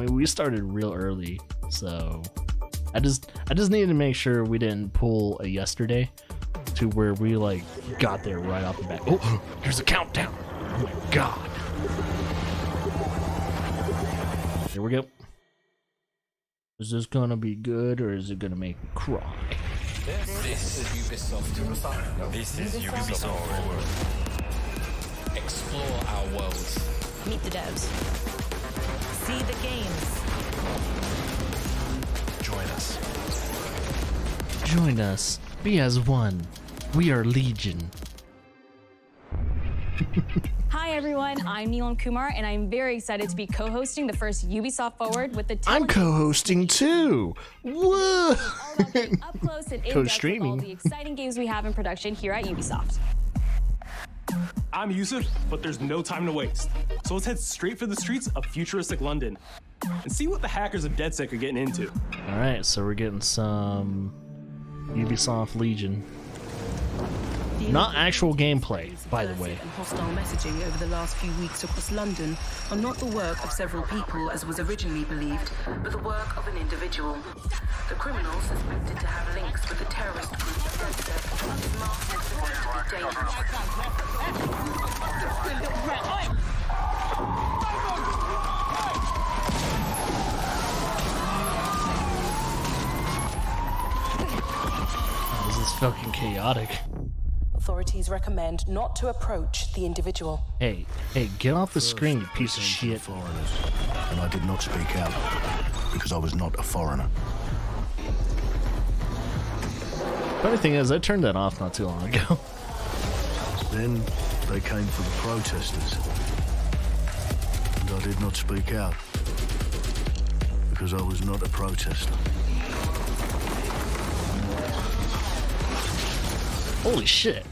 mean, we started real early, so I just needed to make sure we didn't pull a yesterday to where we like got there right off the bat. Oh, there's a countdown. Oh my god. Here we go. Is this gonna be good or is it gonna make me cry? This is Ubisoft. This is Ubisoft. Explore our worlds. Meet the devs. See the games. Join us. Join us. Be as one. We are Legion. Hi everyone, I'm Neelam Kumar, and I'm very excited to be co-hosting the first Ubisoft Forward with the. I'm co-hosting too. Whoa! All about getting up close and in depth with Co-streaming. all the exciting games we have in production here at Ubisoft. I'm Yusuf, but there's no time to waste. So let's head straight for the streets of futuristic London and see what the hackers of DedSec are getting into. All right, so we're getting some Ubisoft Legion. Not actual gameplay, by the way. And hostile messaging over the last few weeks across London are not the work of several people, as was originally believed, but the work of an individual. The criminal suspected to have links with the terrorist group DedSec is masked as supposed to be Oh, this is fucking chaotic. Authorities recommend not to approach the individual. Hey, get off the screen, you piece of shit. Foreigners, and I did not speak out because I was not a foreigner. Funny thing is, I turned that off not too long ago. Then they came for the protesters, and I did not speak out because I was not a protester. Holy shit.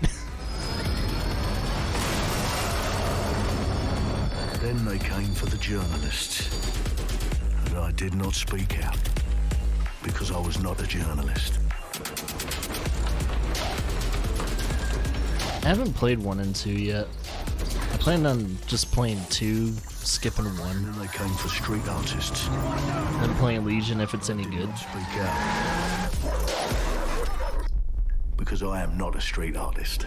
Then they came for the journalists, and I did not speak out because I was not a journalist. I haven't played 1 and 2 yet. I planned on just playing 2, skipping 1, And then they came for street artists. then playing Legion if it's any good. Speak out because I am not a street artist.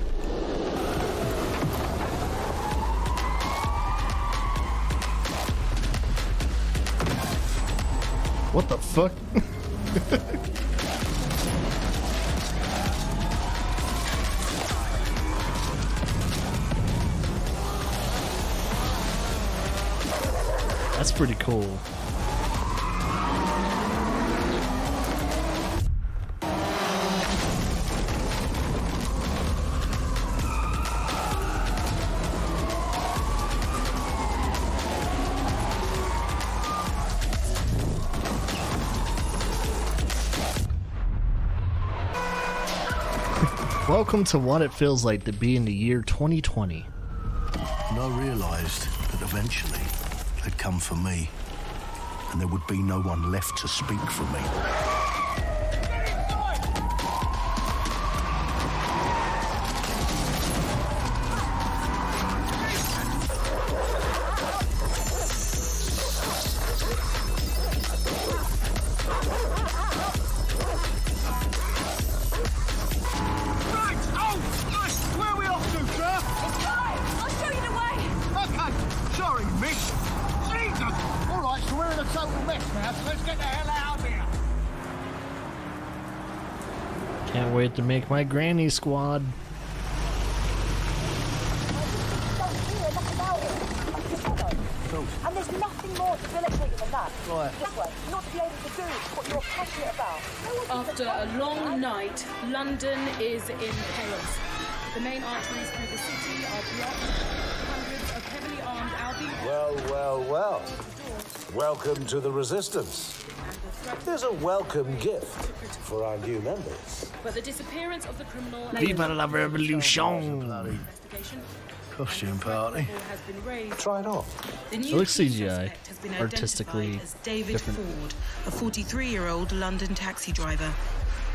What the fuck? That's pretty cool. Welcome to what it feels like to be in the year 2020. And I realised that eventually they'd come for me, and there would be no one left to speak for me. Can't wait to make my granny squad. And there's nothing more debilitating than that. Right. This way, not to be able to do what you're passionate about. After a long night, London is in chaos. The main arteries through the city are blocked. Hundreds of heavily armed Albion... Well. Welcome to the Resistance. There's a welcome gift for our new members. But the disappearance of the criminal... Viva la revolution! Costume party. ...has been raised. Try it on. The It new looks key CGI, suspect has been artistically identified as David different. Ford, a 43-year-old London taxi driver.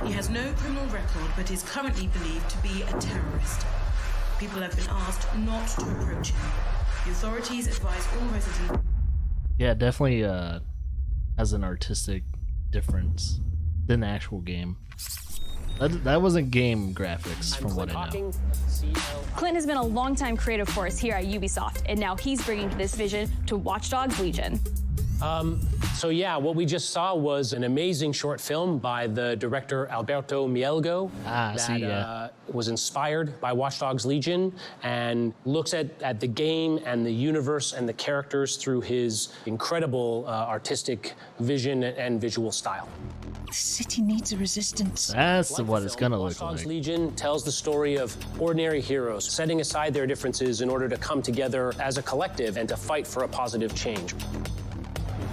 He has no criminal record, but is currently believed to be a terrorist. People have been asked not to approach him. The authorities advise all residents... Yeah, definitely has an artistic difference than the actual game. That wasn't game graphics, from what I know. Clint has been a longtime creative force here at Ubisoft, and now he's bringing this vision to Watch Dogs Legion. So yeah, what we just saw was an amazing short film by the director Alberto Mielgo that was inspired by Watch Dogs Legion and looks at the game and the universe and the characters through his incredible artistic vision and visual style. The city needs a resistance. That's what it's gonna look Watch Dogs like. Legion tells the story of ordinary heroes setting aside their differences in order to come together as a collective and to fight for a positive change.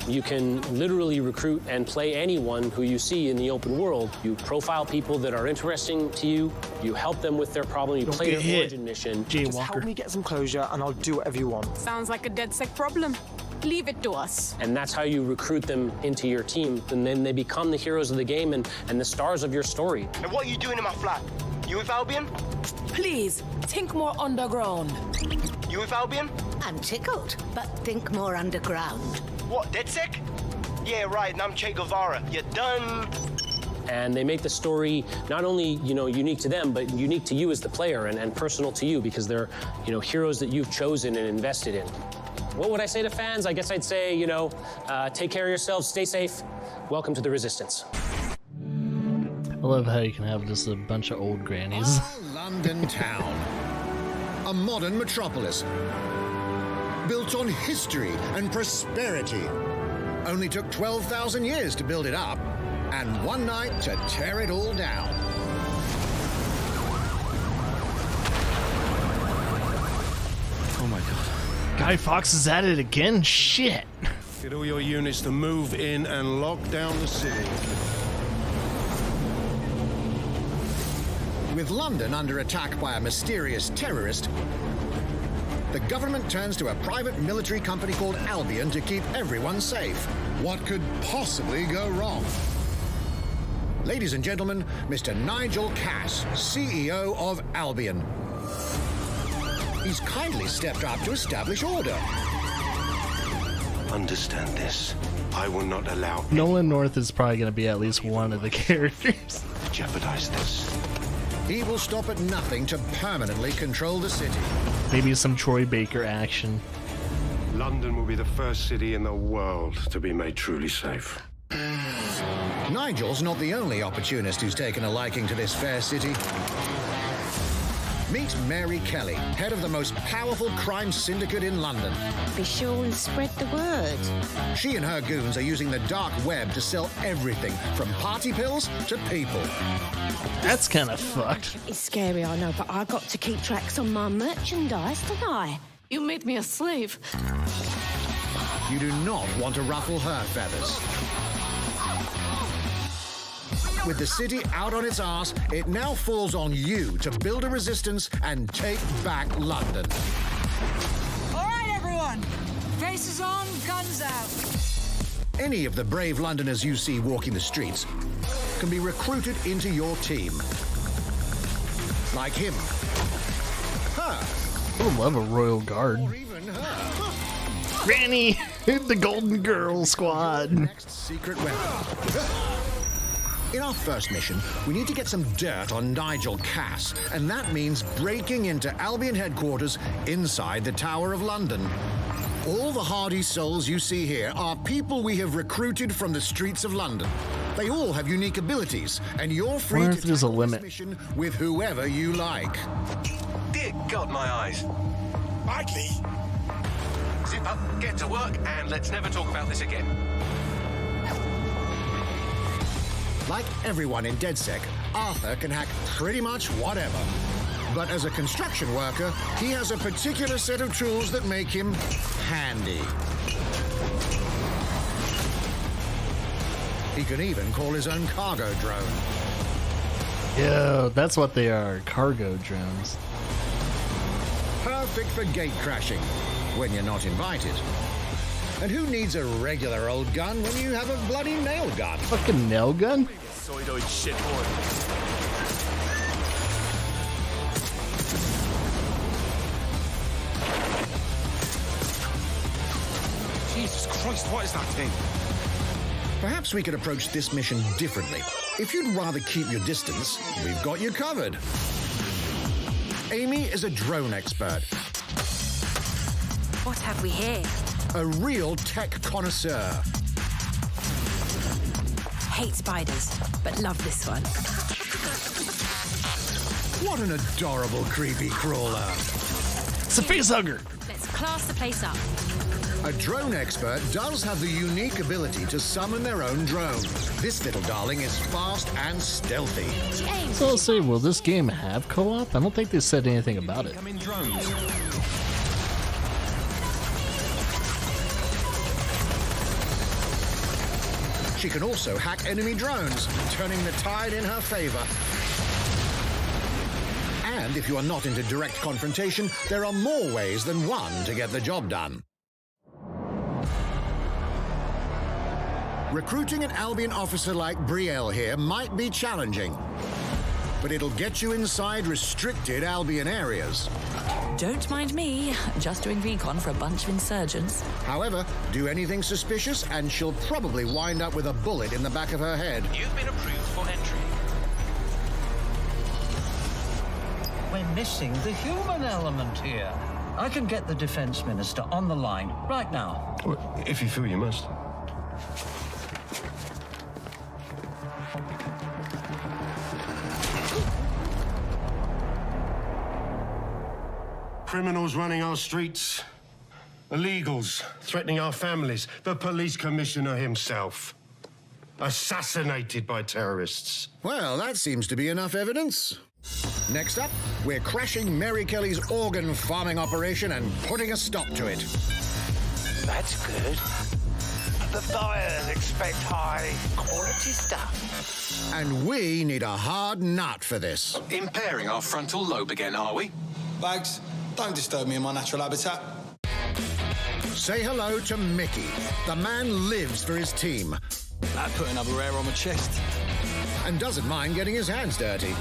You can literally recruit and play anyone who you see in the open world. You profile people that are interesting to you. You help them with their problem. You play their origin mission. Just help me get some closure and I'll do whatever you want. Sounds like a DedSec problem. Leave it to us. And that's how you recruit them into your team. And then they become the heroes of the game and the stars of your story. And what are you doing in my flat? You with Albion? Please, think more underground. You with Albion? I'm tickled, but think more underground. What, DedSec? Yeah, right, and I'm Che Guevara. You're done. And they make the story not only, unique to them, but unique to you as the player and personal to you because they're, heroes that you've chosen and invested in. What would I say to fans? I guess I'd say, take care of yourselves, stay safe. Welcome to the Resistance. I love how you can have just a bunch of old grannies. London town. A modern metropolis. Built on history and prosperity. Only took 12,000 years to build it up, and one night to tear it all down. Oh my god. Guy Fawkes is at it again? Shit. Get all your units to move in and lock down the city. With London under attack by a mysterious terrorist, the government turns to a private military company called Albion to keep everyone safe. What could possibly go wrong? Ladies and gentlemen, Mr. Nigel Cass, CEO of Albion. He's kindly stepped up to establish order. Understand this. I will not allow Nolan North is probably going to be at least one of the characters. to jeopardize this. He will stop at nothing to permanently control the city. Maybe some Troy Baker action. London will be the first city in the world to be made truly safe. Nigel's not the only opportunist who's taken a liking to this fair city. Meet Mary Kelly, head of the most powerful crime syndicate in London. Be sure and spread the word. She and her goons are using the dark web to sell everything from party pills to people. That's kind of fucked. It's scary, I know, but I got to keep tracks on my merchandise, don't I? You made me a slave. You do not want to ruffle her feathers. With the city out on its arse, it now falls on you to build a resistance and take back London. All right, everyone. Faces on, guns out. Any of the brave Londoners you see walking the streets can be recruited into your team. Like him. Her. I would love a Royal Guard. Or even her. Granny! The Golden Girl Squad. Next secret weapon. In our first mission, we need to get some dirt on Nigel Cass, and that means breaking into Albion headquarters inside the Tower of London. All the hardy souls you see here are people we have recruited from the streets of London. They all have unique abilities, and you're free to there's a tackle limit. this mission with whoever you like. Dear God, my eyes. Idly. Zip up, get to work, and let's never talk about this again. Like everyone in DedSec, Arthur can hack pretty much whatever. But as a construction worker, he has a particular set of tools that make him handy. He can even call his own cargo drone. Yeah, that's what they are, cargo drones. Perfect for gate crashing, when you're not invited. And who needs a regular old gun when you have a bloody nail gun? Fucking nail gun? Soidoid shit boy. Jesus Christ, what is that thing? Perhaps we could approach this mission differently. If you'd rather keep your distance, we've got you covered. Amy is a drone expert. What have we here? A real tech connoisseur. Hate spiders, but love this one. What an adorable creepy crawler. It's a face hugger. Let's class the place up. A drone expert does have the unique ability to summon their own drone. This little darling is fast and stealthy. So I'll say, will this game have co-op? I don't think they said anything about it. She can also hack enemy drones, turning the tide in her favor. And if you are not into direct confrontation, there are more ways than one to get the job done. Recruiting an Albion officer like Brielle here might be challenging, but it'll get you inside restricted Albion areas. Don't mind me, just doing recon for a bunch of insurgents. However, do anything suspicious and she'll probably wind up with a bullet in the back of her head. You've been approved for entry. We're missing the human element here. I can get the Defense Minister on the line right now. If you feel you must. Criminals running our streets, illegals threatening our families, the police commissioner himself, assassinated by terrorists. Well, that seems to be enough evidence. Next up, we're crashing Mary Kelly's organ farming operation and putting a stop to it. That's good. The buyers expect high quality stuff. And we need a hard nut for this. Impairing our frontal lobe again, are we? Bags, don't disturb me in my natural habitat. Say hello to Mickey. The man lives for his team. That put another hair on my chest. And doesn't mind getting his hands dirty.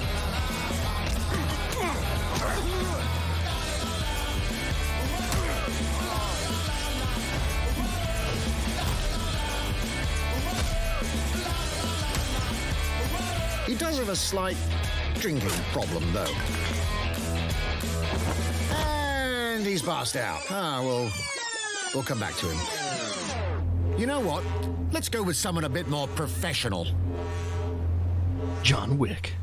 He does have a slight drinking problem, though. And he's passed out. We'll come back to him. You know what? Let's go with someone a bit more professional. John Wick.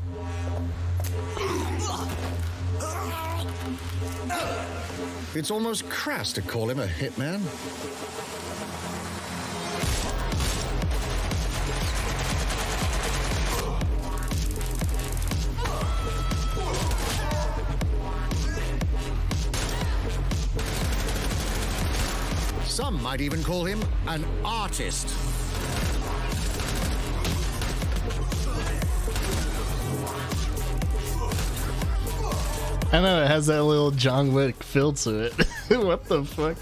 It's almost crass to call him a hitman. Some might even call him an artist. I know, it has that little John Wick feel to it. What the fuck?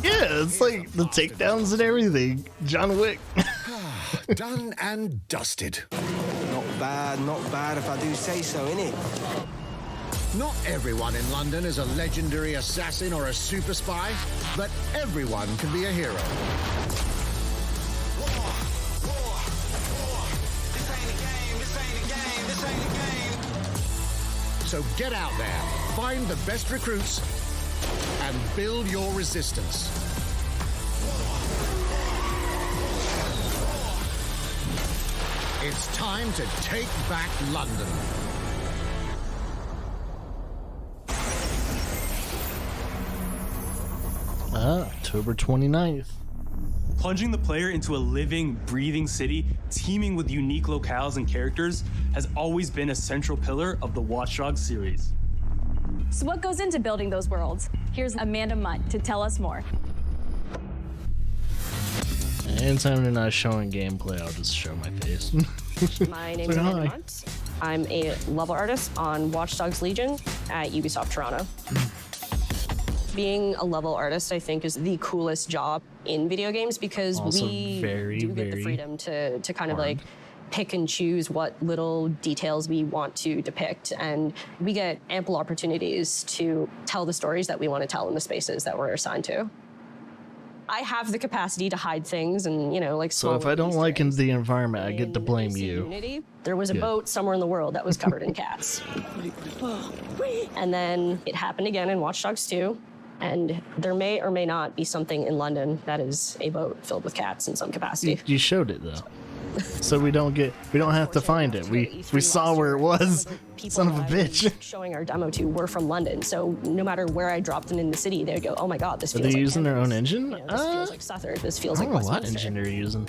Yeah, it's like the takedowns and everything. John Wick. Done and dusted. Not bad if I do say so, innit? Not everyone in London is a legendary assassin or a super spy, but everyone can be a hero. So get out there, find the best recruits, and build your resistance. It's time to take back London. October 29th. Plunging the player into a living, breathing city teeming with unique locales and characters has always been a central pillar of the Watch Dogs series. So what goes into building those worlds? Here's Amanda Munt to tell us more. Anytime they're not showing gameplay, I'll just show my face. My name is Amanda Munt. I'm a level artist on Watch Dogs Legion at Ubisoft Toronto. Being a level artist, I think, is the coolest job in video games because also we very, do get the very freedom to kind of hard. like pick and choose what little details we want to depict. And we get ample opportunities to tell the stories that we want to tell in the spaces that we're assigned to. I have the capacity to hide things and, like, so if I don't like the environment, I get to blame you. Unity, there was a Good. boat somewhere in the world that was covered in cats. And then it happened again in Watch Dogs 2. And there may or may not be something in London that is a boat filled with cats in some capacity. You showed it though. So we don't have to find it. We saw where it was. Son of a bitch. Showing our demo to were from London, so no matter where I dropped them in the city, they would go, "Oh my God, this Are feels they like using their own Kansas. engine? This feels like Southern. This feels I like don't know what Westminster." engine they're using.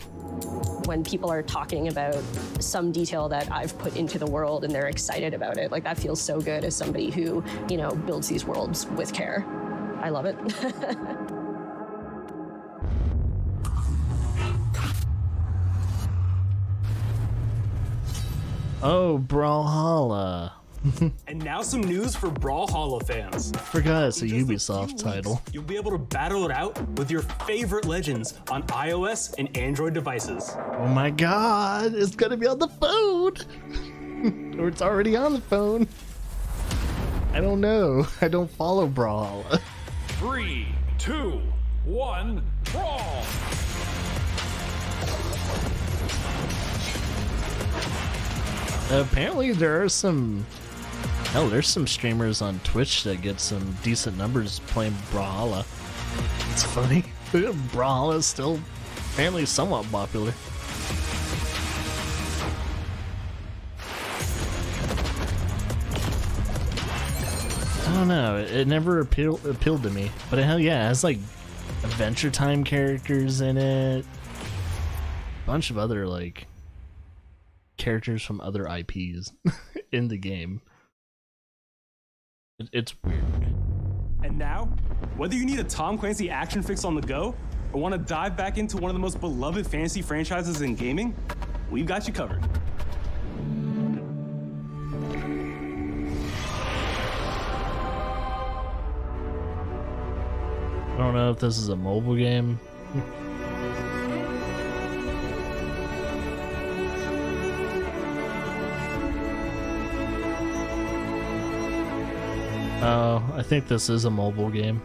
When people are talking about some detail that I've put into the world and they're excited about it, like that feels so good as somebody who builds these worlds with care. I love it. Oh, Brawlhalla. And now some news for Brawlhalla fans. Forgot it's a Ubisoft title. You'll be able to battle it out with your favorite legends on iOS and Android devices. Oh my God, it's gonna be on the phone. Or it's already on the phone. I don't know. I don't follow Brawlhalla. 3, 2, 1, brawl! Apparently there are some there's some streamers on Twitch that get some decent numbers playing Brawlhalla. It's funny. Brawlhalla is still apparently somewhat popular. I don't know, it never appealed to me. But hell yeah, it has like Adventure Time characters in it. Bunch of other like characters from other IPs in the game. It's weird. And now, whether you need a Tom Clancy action fix on the go, or want to dive back into one of the most beloved fantasy franchises in gaming, we've got you covered. I don't know if this is a mobile game. Oh, I think this is a mobile game.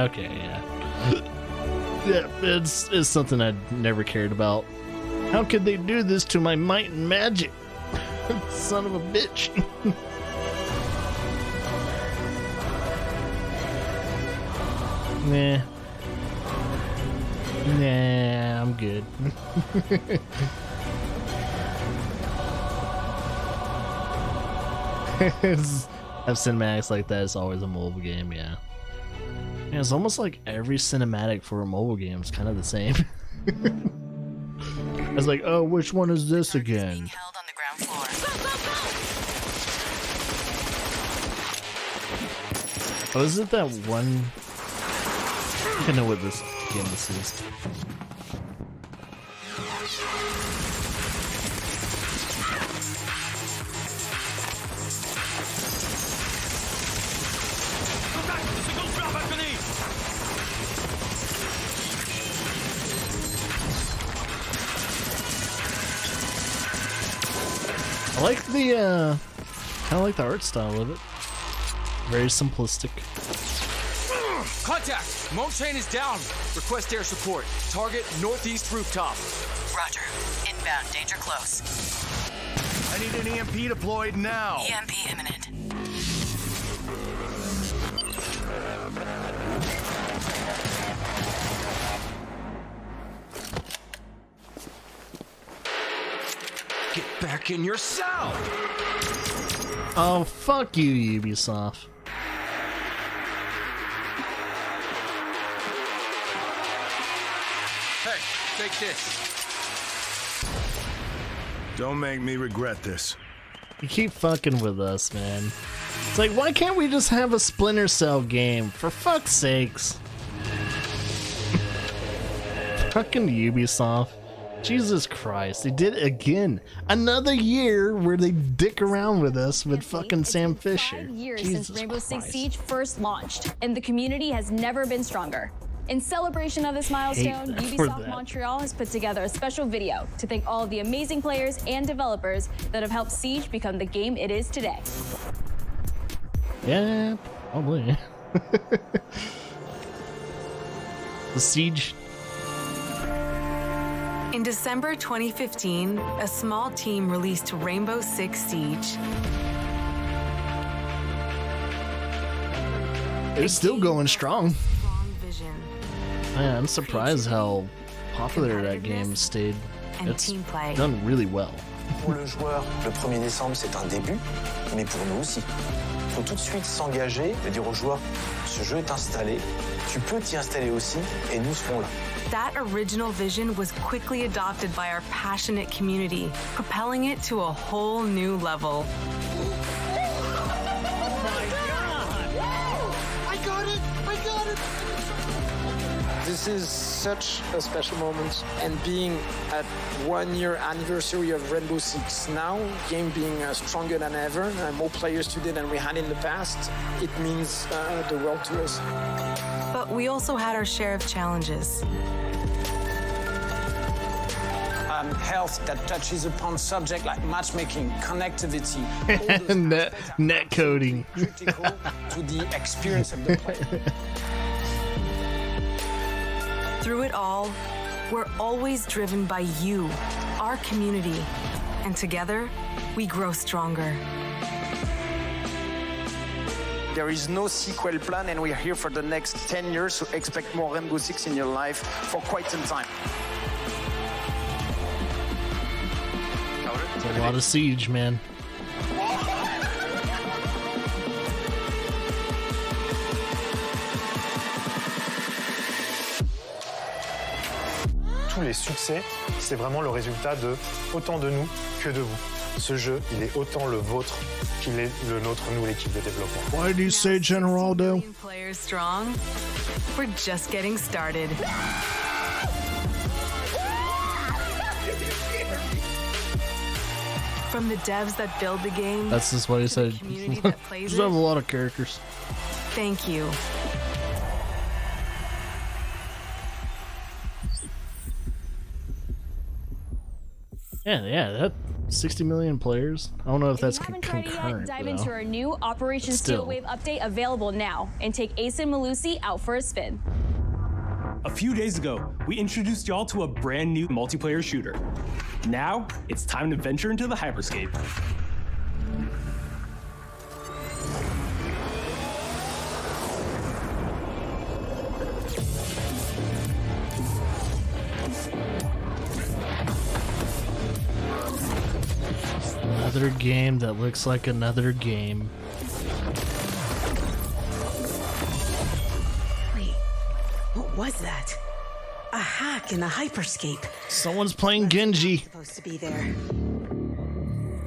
Okay, yeah. Yeah, it's something I never cared about. How could they do this to my might and magic? Son of a bitch. Nah. Nah, I'm good. Have cinematics like that, it's always a mobile game, yeah. Yeah, it's almost like every cinematic for a mobile game is kind of the same. It's like, oh, which one is this again? Oh, is it that one? I think I know what this game this is. I like the kind of like the art style of it. Very simplistic. Contact! Moan train is down. Request air support. Target northeast rooftop. Roger. Inbound. Danger close. I need an EMP deployed now. EMP imminent. Get back in your cell! Oh, fuck you, Ubisoft. Hey, take this. Don't make me regret this. You keep fucking with us, man. It's like, why can't we just have a Splinter Cell game? For fuck's sakes. Fucking Ubisoft. Jesus Christ, they did it again. Another year where they dick around with us with fucking Sam Fisher. 5 years Jesus since Rainbow Six Christ. Siege first launched, and the community has never been stronger. In celebration of this milestone, them for Ubisoft that. Montreal has put together a special video to thank all of the amazing players and developers that have helped Siege become the game it is today. Yeah, probably. The Siege. In December 2015, a small team released Rainbow Six Siege. It's still going strong. Vision Man, I'm surprised how popular that game stayed. and It's team play. done really well. Pour le joueur, le 1er décembre, c'est un début, mais pour nous aussi. Il faut tout de suite s'engager et dire aux joueurs, ce jeu est installé, tu peux t'y installer aussi, et nous serons là. That original vision was quickly adopted by our passionate community, propelling it to a whole new level. This is such a special moment, and being at 1 year anniversary of Rainbow Six now, game being stronger than ever, more players today than we had in the past, it means the world to us. But we also had our share of challenges. Health that touches upon subjects like matchmaking, connectivity, net coding. critical to the experience of the player. Through it all, we're always driven by you, our community, and together, we grow stronger. There is no sequel plan, and we're here for the next 10 years, so expect more Rainbow Six in your life for quite some time. It's a lot of Siege, man. Tous les succès, c'est vraiment le résultat de autant de nous que de vous. Ce jeu, il est autant le vôtre qu'il est le nôtre, nous, l'équipe de développement. Why do you say Generaldo? Players strong? We're just getting started. From the devs that build the game, That's just what he said. Just have a lot of characters. thank you. Yeah, that 60 million players. I don't know if that's If you haven't tried it concurrent. yet, dive though. into our new Operation Steel Still. Wave update available now and take Ace and Malusi out for a spin. A few days ago, we introduced y'all to a brand new multiplayer shooter. Now, it's time to venture into the hyperscape. Another game that looks like another game. Wait, what was that? A hack in the hyperscape. Someone's playing Genji. Supposed to be there.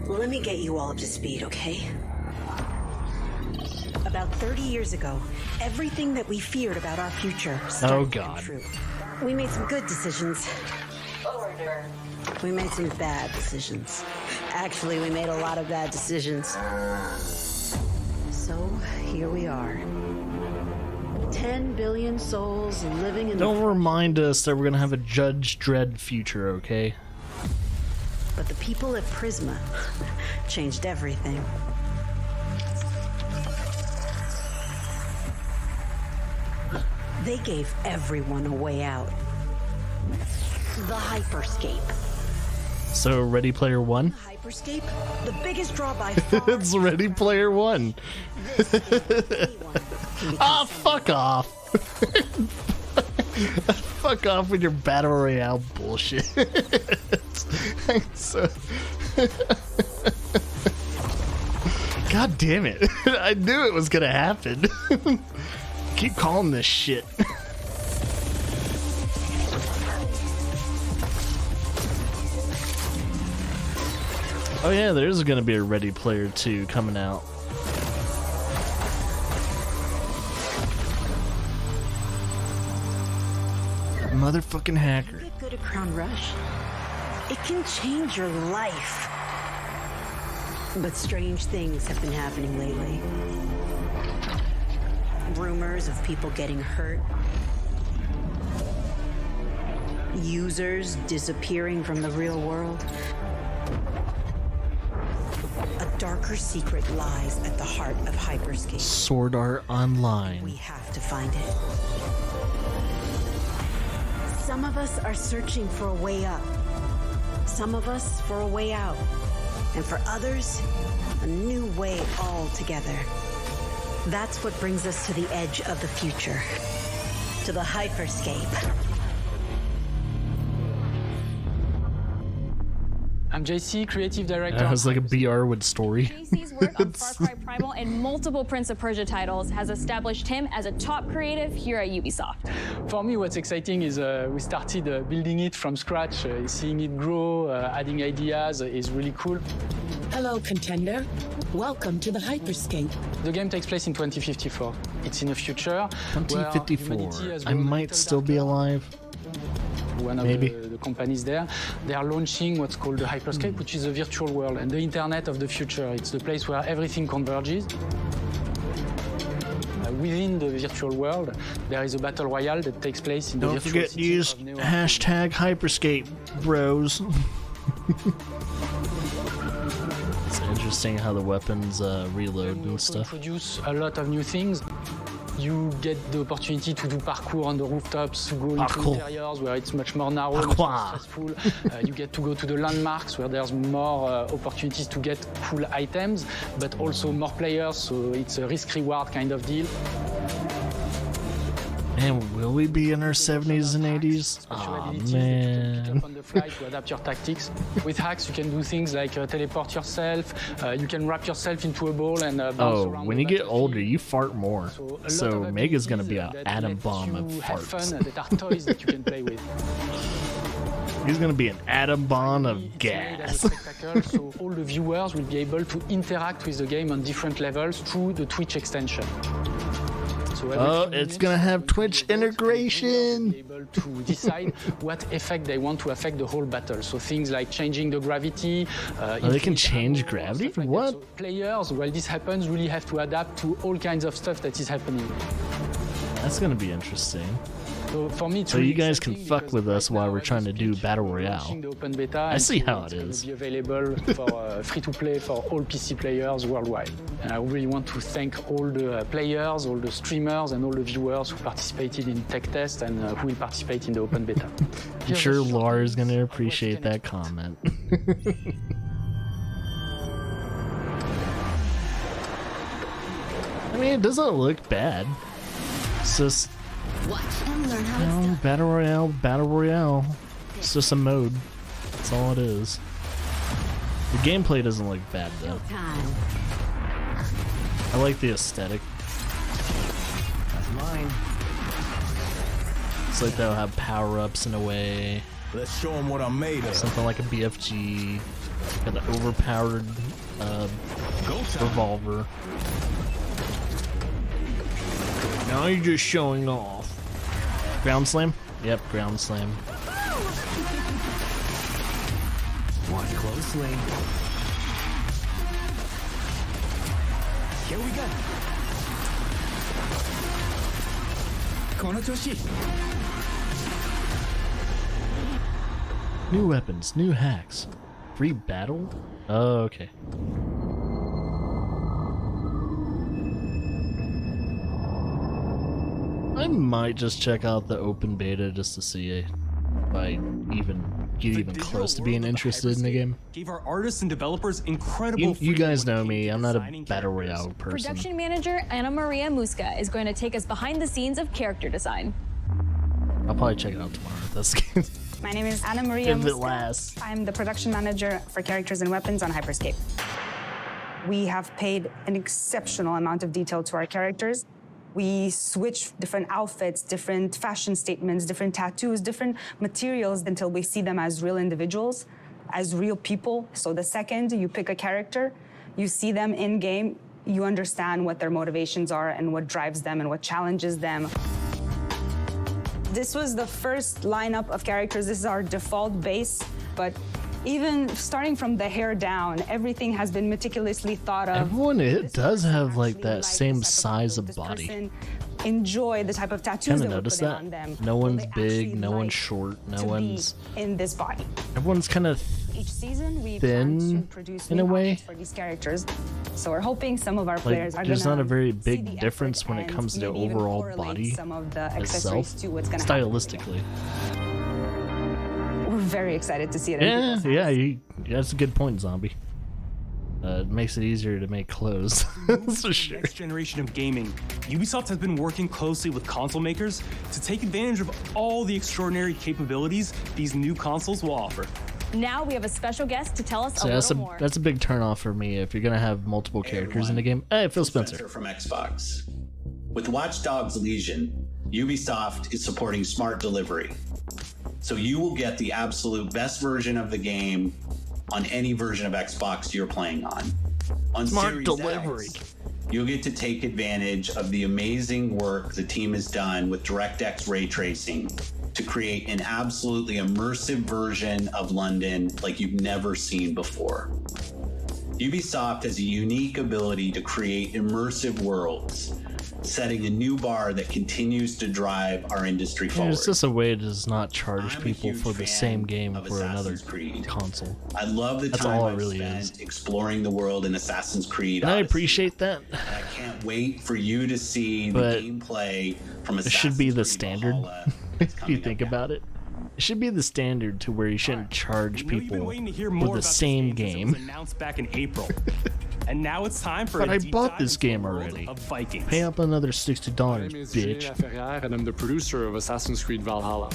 Let me get you all up to speed, okay? About 30 years ago, everything that we feared about our future started Oh, to come God. true. We made some good decisions. We made some bad decisions. Actually, we made a lot of bad decisions. So, here we are. 10 billion souls living in Don't the... remind us that we're gonna have a Judge Dredd future, okay? But the people at Prisma changed everything. They gave everyone a way out. The hyperscape. So Ready Player One? Hyperscape? The biggest draw by far. It's Ready Player One. Ah, fuck off. Fuck off with your Battle Royale bullshit. So... God damn it. I knew it was gonna happen. Keep calling this shit. Oh yeah, there's gonna be a Ready Player 2 coming out. Motherfucking hacker. Get good at Crown Rush. It can change your life. But strange things have been happening lately. Rumors of people getting hurt. Users disappearing from the real world. A darker secret lies at the heart of hyperscape. Sword Art Online. We have to find it. Some of us are searching for a way up. Some of us for a way out. And for others, a new way altogether. That's what brings us to the edge of the future. To the hyperscape. I'm JC, creative director. It has like a BR with story. JC's work on Far Cry Primal and multiple Prince of Persia titles has established him as a top creative here at Ubisoft. For me, what's exciting is we started building it from scratch. Seeing it grow, adding ideas is really cool. Hello, contender. Welcome to the hyperscape. The game takes place in 2054. It's in the future. 2054. I might still be alive. One of the companies there, they are launching what's called the hyperscape, which is a virtual world and the internet of the future. It's the place where everything converges. Within the virtual world, there is a battle royale that takes place in the virtual Don't forget to use hashtag hyperscape, bros. It's interesting how the weapons reload and stuff. Introduce a lot of new things. You get the opportunity to do parkour on the rooftops, go into interiors where it's much more narrow, much more stressful. You get to go to the landmarks where there's more opportunities to get cool items, but also more players, so it's a risk-reward kind of deal. And will we be in our 70s and 80s? Oh man. On the fly to adapt your tactics. With hacks, you can do things like teleport yourself. You can wrap yourself into a ball and bounce around. When you get older, you fart more. So Mega's gonna be an atom bomb of have farts. fun, that are toys that you can play with. He's gonna be an atom bomb of gas. So all the viewers will be able to interact with the game on different levels through the Twitch extension. So it's gonna have Twitch integration. Be able to decide what effect they want to affect the whole battle. So things like changing the gravity. They can change gravity? What? So players, while this happens, really have to adapt to all kinds of stuff that is happening. That's gonna be interesting. So for me, you guys can fuck with us while we're trying to do Battle Royale. I see how it is. It's going to be available for free-to-play for all PC players worldwide. And I really want to thank all the players, all the streamers, and all the viewers who participated in tech test and who will participate in the open beta. I'm sure Laura is going to appreciate that comment. I mean, it doesn't look bad. It's just, Battle Royale. It's just a mode. That's all it is. The gameplay doesn't look bad though. I like the aesthetic. That's mine. It's like they'll have power-ups in a way. Let's show them what I'm made of. Something like a BFG. Got an overpowered revolver. Now you're just showing off. Ground slam? Yep, ground slam. Watch closely. Here we go. New weapons, new hacks. Free battle? Oh, okay. I might just check out the open beta just to see if I get even close to being interested in the game. Gave our artists and developers incredible. You guys know me. I'm not a battle royale person. Production manager Ana Maria Musca is going to take us behind the scenes of character design. I'll probably check it out tomorrow. That's My name is Ana Maria if it Musca. lasts. I'm the production manager for characters and weapons on Hyperscape. We have paid an exceptional amount of detail to our characters. We switch different outfits, different fashion statements, different tattoos, different materials until we see them as real individuals, as real people. So the second you pick a character, you see them in game, you understand what their motivations are and what drives them and what challenges them. This was the first lineup of characters. This is our default base, but even starting from the hair down, everything has been meticulously thought of. Everyone does have like that same size of body. Enjoy the type of tattoos that we're noticed putting that? on them. No one's big, no one's short, no one's in this body. Everyone's kind of each season we thin plan to produce in new a way. outfits for these characters. So we're hoping some of our players are There's gonna not a very see big the difference effort when it and comes to maybe even overall correlate body some of the itself, accessories to what's gonna happen. stylistically. We're very excited to see it. in Yeah, people's hands. that's a good point, Zombie. It makes it easier to make clothes. That's for sure. Next generation of gaming, Ubisoft has been working closely with console makers to take advantage of all the extraordinary capabilities these new consoles will offer. Now we have a special guest to tell us So a that's little more. that's a big turnoff for me if you're gonna have multiple characters in the game. Hey, Phil Spencer. From Xbox. With Watch Dogs Legion, Ubisoft is supporting smart delivery. So you will get the absolute best version of the game on any version of Xbox you're playing on. On Smart Series delivery. X, you'll get to take advantage of the amazing work the team has done with DirectX ray tracing to create an absolutely immersive version of London like you've never seen before. Ubisoft has a unique ability to create immersive worlds, setting a new bar that continues to drive our industry forward. It's just a way to just not charge people for the same game for another console. I love the That's time all it I've really spent exploring the world in Assassin's Creed. And I Odyssey. appreciate that. And I can't wait for you to see But the gameplay from it Assassin's should be the Creed standard Valhalla if you think about it. It should be the standard to where you shouldn't charge people Waiting to hear for more the about same this game game. since it was announced back in April. And now it's time for But a I deep bought dive this into the game world already. of Vikings. Pay up another $60, My name is Julien bitch. Laferrière, and I'm the producer of Assassin's Creed Valhalla.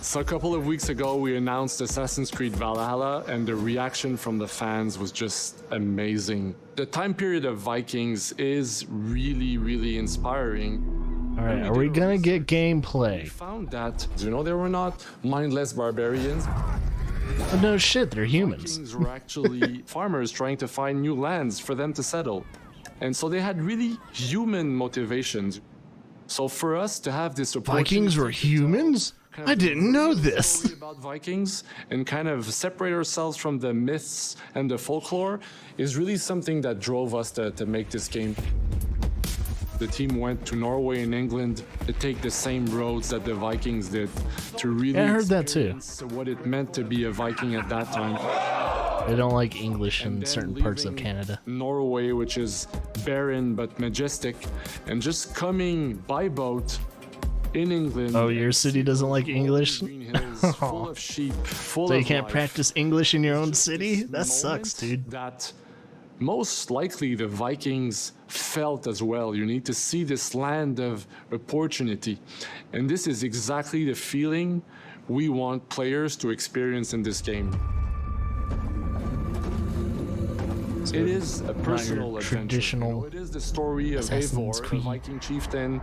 So a couple of weeks ago, we announced Assassin's Creed Valhalla, and the reaction from the fans was just amazing. The time period of Vikings is really, really inspiring. Alright, are we gonna get gameplay? We found that, they were not mindless barbarians. Oh, no shit, they're humans. Vikings were actually farmers trying to find new lands for them to settle. And so they had really human motivations. So for us to have this Vikings were humans? I didn't know this. Story about Vikings and kind of separate ourselves from the myths and the folklore is really something that drove us to make this game. The team went to Norway and England to take the same roads that the Vikings did to really I heard that too. experience what it meant to be a Viking at that time. They don't like English in And then certain parts of leaving Canada. Norway, which is barren but majestic, and just coming by boat in England. Oh, your city doesn't like English? Green hills, full of sheep, full So of you can't life. practice English in your own Just city? this That sucks, moment dude. That most likely the Vikings felt as well. You need to see this land of opportunity. And this is exactly the feeling we want players to experience in this game. So it is a not your personal adventure. traditional It is the story of Assassin's Eivor, a Creed. Viking chieftain.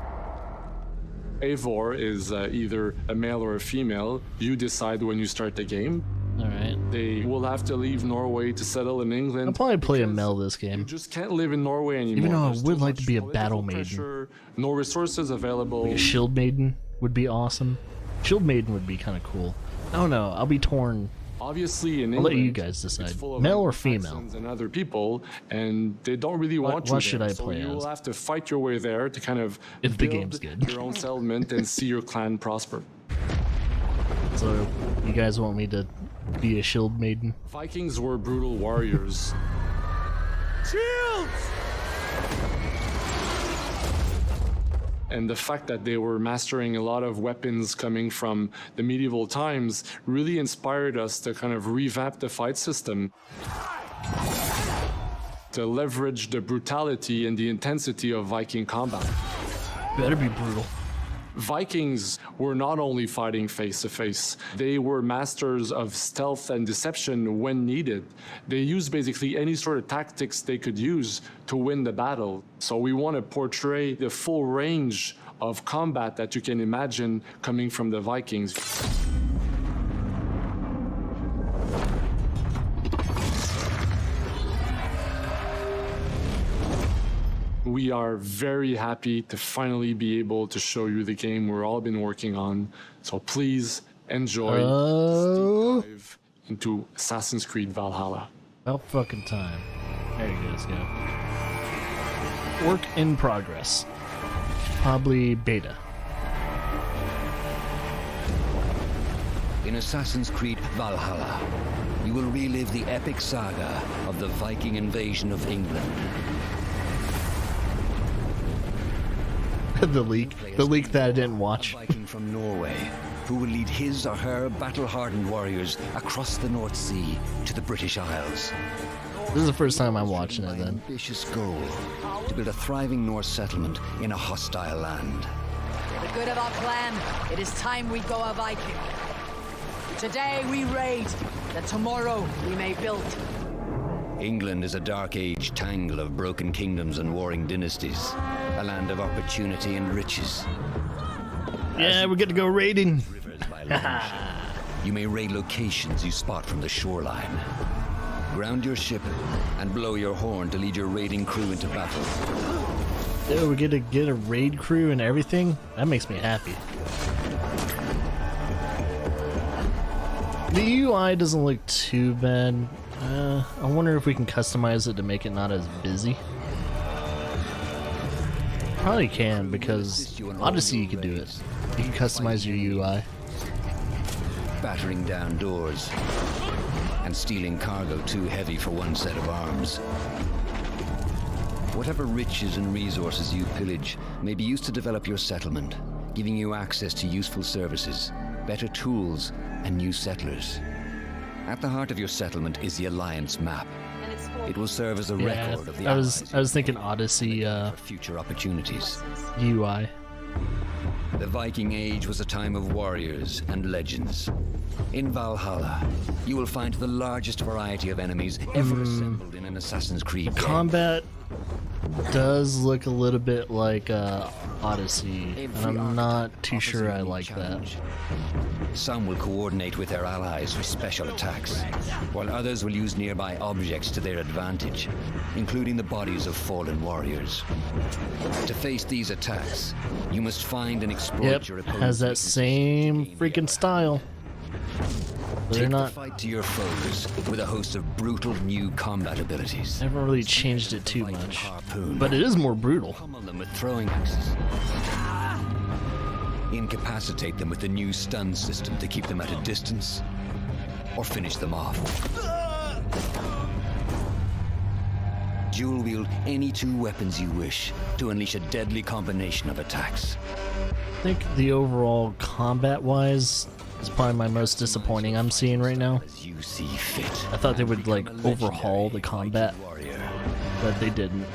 Eivor is either a male or a female. You decide when you start the game. Alright. They will have to leave Norway to settle in England. I'll probably play a because Mel this You game. just can't live in Norway anymore. Even though I There's would too like to much be a political battle maiden. pressure, no resources available. Like a shield maiden would be awesome. Shield maiden would be kind of cool. I don't know. I'll be torn. Obviously, in I'll England, let you guys it's decide. full of Male or Anglo-Saxons female? and other people, and they don't really want you what there. should I so play you as? will have to fight your way there to kind of If the build game's good. your own settlement and see your clan prosper. So you guys want me to be a shield maiden? Vikings were brutal warriors. Shields! And the fact that they were mastering a lot of weapons coming from the medieval times really inspired us to kind of revamp the fight system, to leverage the brutality and the intensity of Viking combat. Better be brutal. Vikings were not only fighting face to face, they were masters of stealth and deception when needed. They used basically any sort of tactics they could use to win the battle. So we want to portray the full range of combat that you can imagine coming from the Vikings. We are very happy to finally be able to show you the game we've all been working on. So please enjoy this deep dive into Assassin's Creed Valhalla. About fucking time. There you guys go. Work in progress. Probably beta. In Assassin's Creed Valhalla, you will relive the epic saga of the Viking invasion of England. The leak that I didn't watch. A Viking from Norway, who will lead his or her battle-hardened warriors across the North Sea to the British Isles. This is the first time I'm watching it then. An ambitious goal to build a thriving Norse settlement in a hostile land. For the good of our clan, it is time we go a Viking. Today we raid, that tomorrow we may build. England is a dark age tangle of broken kingdoms and warring dynasties, a land of opportunity and riches. Yeah, we get to go raiding. Rivers by lunch, you may raid locations you spot from the shoreline. Ground your ship and blow your horn to lead your raiding crew into battle. Yeah, we get to get a raid crew and everything. That makes me happy. The UI doesn't look too bad. I wonder if we can customize it to make it not as busy. Probably can, because Odyssey you can do it. You can customize your UI. Battering down doors and stealing cargo too heavy for one set of arms. Whatever riches and resources you pillage may be used to develop your settlement, giving you access to useful services, better tools, and new settlers. At the heart of your settlement is the Alliance map. It will serve as a record of the I was thinking Odyssey for future opportunities. UI. The Viking Age was a time of warriors and legends. In Valhalla, you will find the largest variety of enemies ever assembled in an Assassin's Creed game. Combat does look a little bit like Odyssey, and I'm not too sure I like that. Some will coordinate with their allies for special attacks, while others will use nearby objects to their advantage, including the bodies of fallen warriors. To face these attacks, you must find and exploit your opponent's has that same freaking style. But Take they're not. the fight to your foes with a host of brutal new combat abilities. I haven't really changed it too much, but it is more brutal. Pummel them with throwing axes. Incapacitate them with the new stun system to keep them at a distance, or finish them off. Dual wield any two weapons you wish to unleash a deadly combination of attacks. I think the overall combat-wise is probably my most disappointing I'm seeing right now. You see fit. I thought they would like overhaul the combat, but they didn't.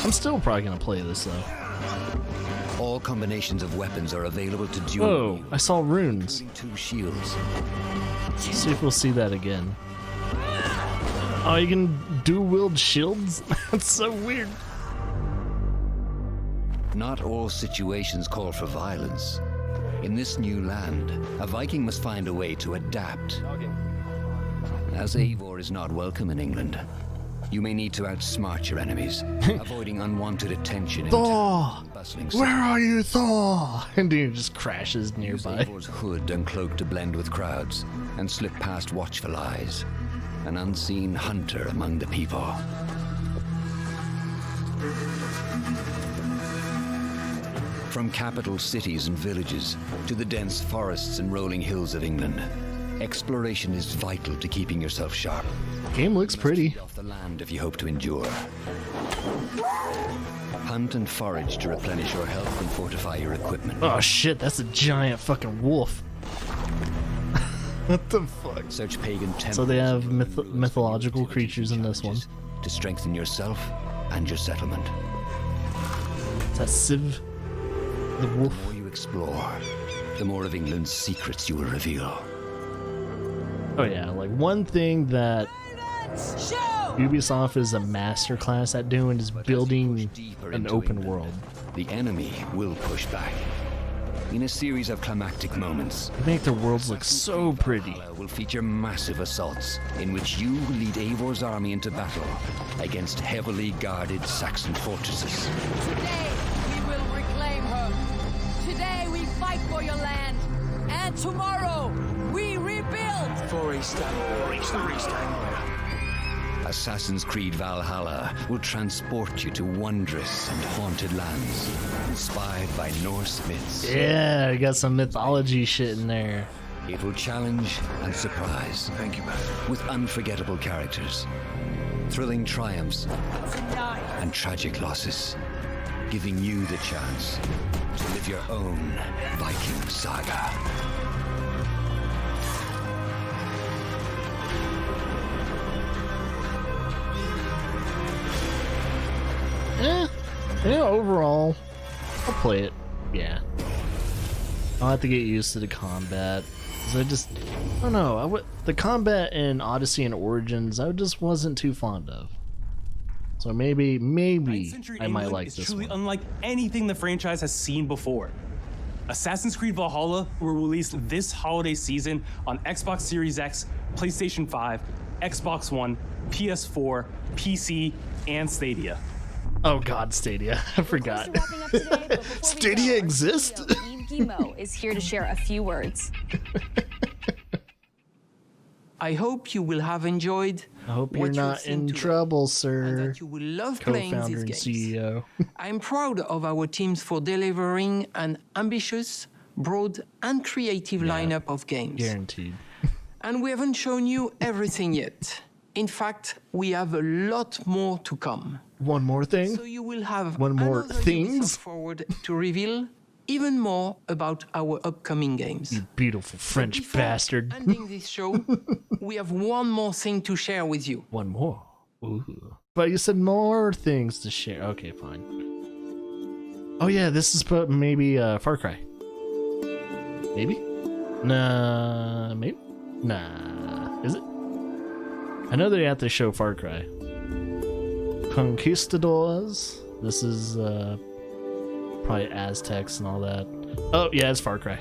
I'm still probably gonna play this though. All combinations of weapons are available to dual Whoa! wield, I saw runes. including 2 shields. Let's see if we'll see that again. Oh, you can dual wield shields? That's so weird. Not all situations call for violence. In this new land, a Viking must find a way to adapt. As Eivor is not welcome in England, you may need to outsmart your enemies, avoiding unwanted attention in Thor! bustling Where are you, Thor? And he just crashes Use nearby. Eivor's hood and cloak to blend with crowds and slip past watchful eyes. An unseen hunter among the people. From capital cities and villages to the dense forests and rolling hills of England, exploration is vital to keeping yourself sharp. Game looks pretty. Off the land if you hope to endure. Hunt and forage to replenish your health and fortify your equipment. Oh shit, that's a giant fucking wolf. What the fuck? Search pagan temples. So they have mythological creatures in this one. To strengthen yourself and your settlement. Is that Civ? The wolf? The more you explore, the more of England's secrets you will reveal. Oh yeah, like one thing that Ubisoft is a masterclass at doing is building an open world. The enemy will push back. In a series of climactic moments, They make their worlds look so pretty. Valhalla will feature massive assaults in which you will lead Eivor's army into battle against heavily guarded Saxon fortresses. Today we will reclaim her. Today we fight for your land. And tomorrow we rebuild. For Easter. Assassin's Creed Valhalla will transport you to wondrous and haunted lands, inspired by Norse myths. Yeah, I got some mythology shit in there. It will challenge and surprise. Thank you, Master. With unforgettable characters, thrilling triumphs, and tragic losses, giving you the chance to live your own Viking saga. Yeah, overall, I'll play it. Yeah. I'll have to get used to the combat. 'Cause I don't know. The combat in Odyssey and Origins, I just wasn't too fond of. So maybe I might like this truly one. Unlike anything the franchise has seen before. Assassin's Creed Valhalla will release this holiday season on Xbox Series X, PlayStation 5, Xbox One, PS4, PC, and Stadia. Oh God, Stadia! I forgot. Stadia exists. Yves Guillemot is here to share a few words. I hope you will have enjoyed. I hope you're not in trouble, sir. That you will love playing Co-founder these and games. CEO. I'm proud of our teams for delivering an ambitious, broad, and creative lineup of games. Guaranteed. And we haven't shown you everything yet. In fact, we have a lot more to come. One more thing. So you will have one more another things Ubisoft forward to reveal even more about our upcoming games. You beautiful French bastard. Ending this show, we have one more thing to share with you. One more. Ooh. But you said more things to share. Okay, fine. Oh yeah, this is maybe Far Cry. Maybe? Nah, maybe? Nah. Is it? I know they have to show Far Cry. Conquistadors. This is probably Aztecs and all that. Oh yeah, it's Far Cry.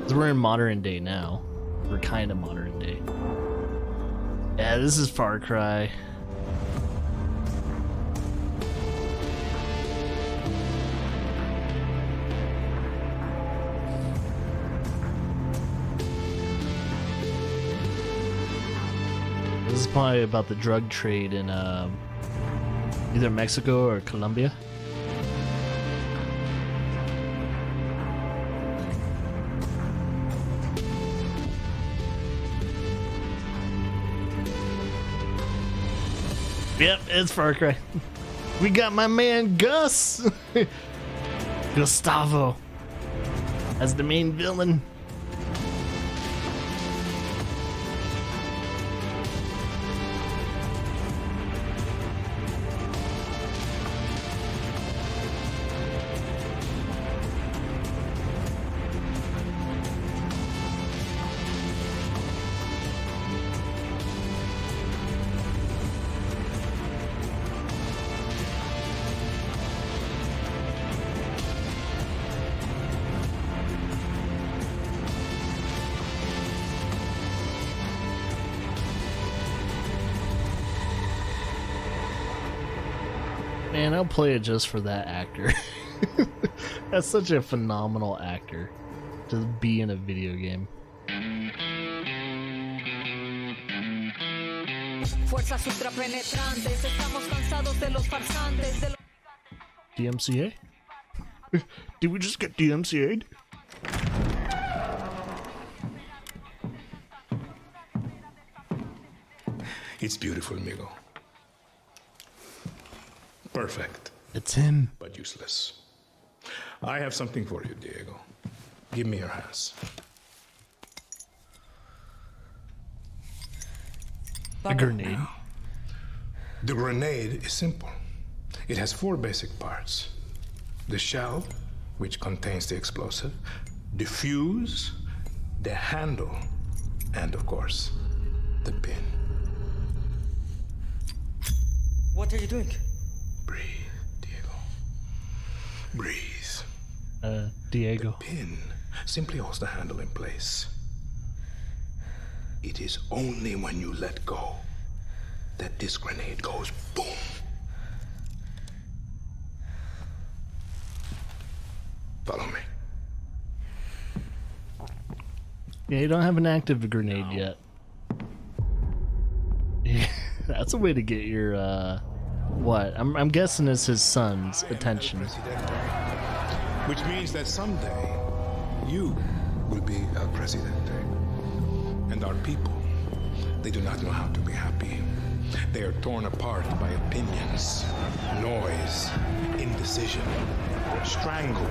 So we're in modern day now. We're kind of modern day. Yeah, this is Far Cry. This is probably about the drug trade in either Mexico or Colombia. Yep, it's Far Cry. We got my man Gus. Gustavo as the main villain. Man, I'll play it just for that actor. That's such a phenomenal actor to be in a video game. DMCA? Did we just get DMCA'd? It's beautiful, Migo. Perfect. It's him. But useless. I have something for you, Diego. Give me your hands. A grenade. The grenade is simple. It has 4 basic parts. The shell, which contains the explosive, the fuse, the handle, and of course, the pin. What are you doing? Breathe, Diego. Breathe. Diego. The pin simply holds the handle in place. It is only when you let go that this grenade goes boom. Follow me. Yeah, you don't have an active grenade yet. Yeah, that's a way to get your what? I'm guessing it's his son's attention. Which means that someday you will be El Presidente. And our people, they do not know how to be happy. They are torn apart by opinions, noise, indecision, strangled.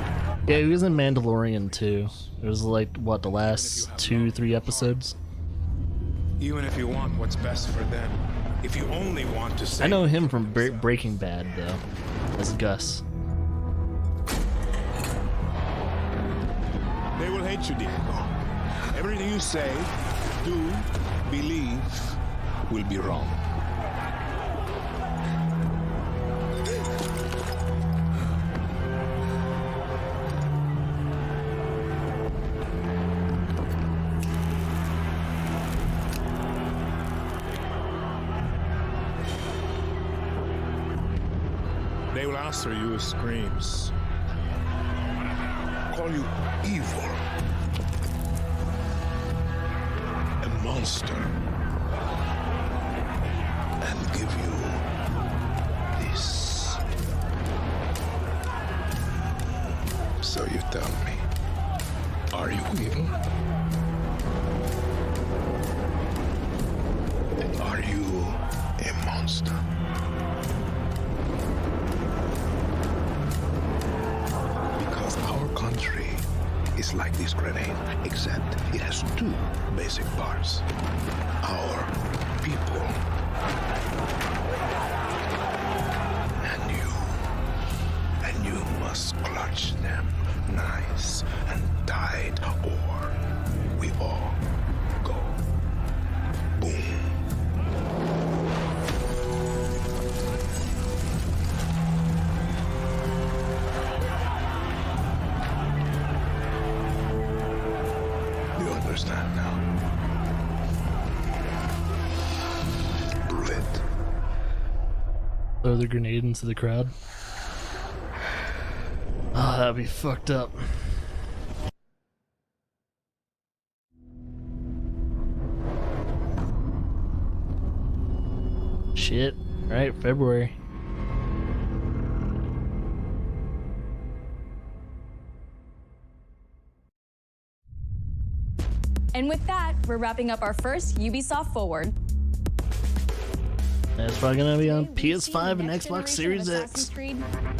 Yeah, he was in Mandalorian too. It was like, what, the last 2-3 episodes? Even if you want what's best for them, if you only want to save. I know him from Breaking Bad, though, as Gus. They will hate you, Diego. Everything you say, do, believe, will be wrong. They will answer you with screams, call you evil, a monster, and give you this. So you tell me, are you evil? Are you a monster? Our country is like this grenade, except it has two basic parts. Our people and you must clutch them nice and tight, or we all go boom. Understand now. Bullet. Throw the grenade into the crowd. Oh, that'd be fucked up. Shit. Right, February. And with that, we're wrapping up our first Ubisoft Forward. And it's probably gonna be on PS5 and Xbox Series X.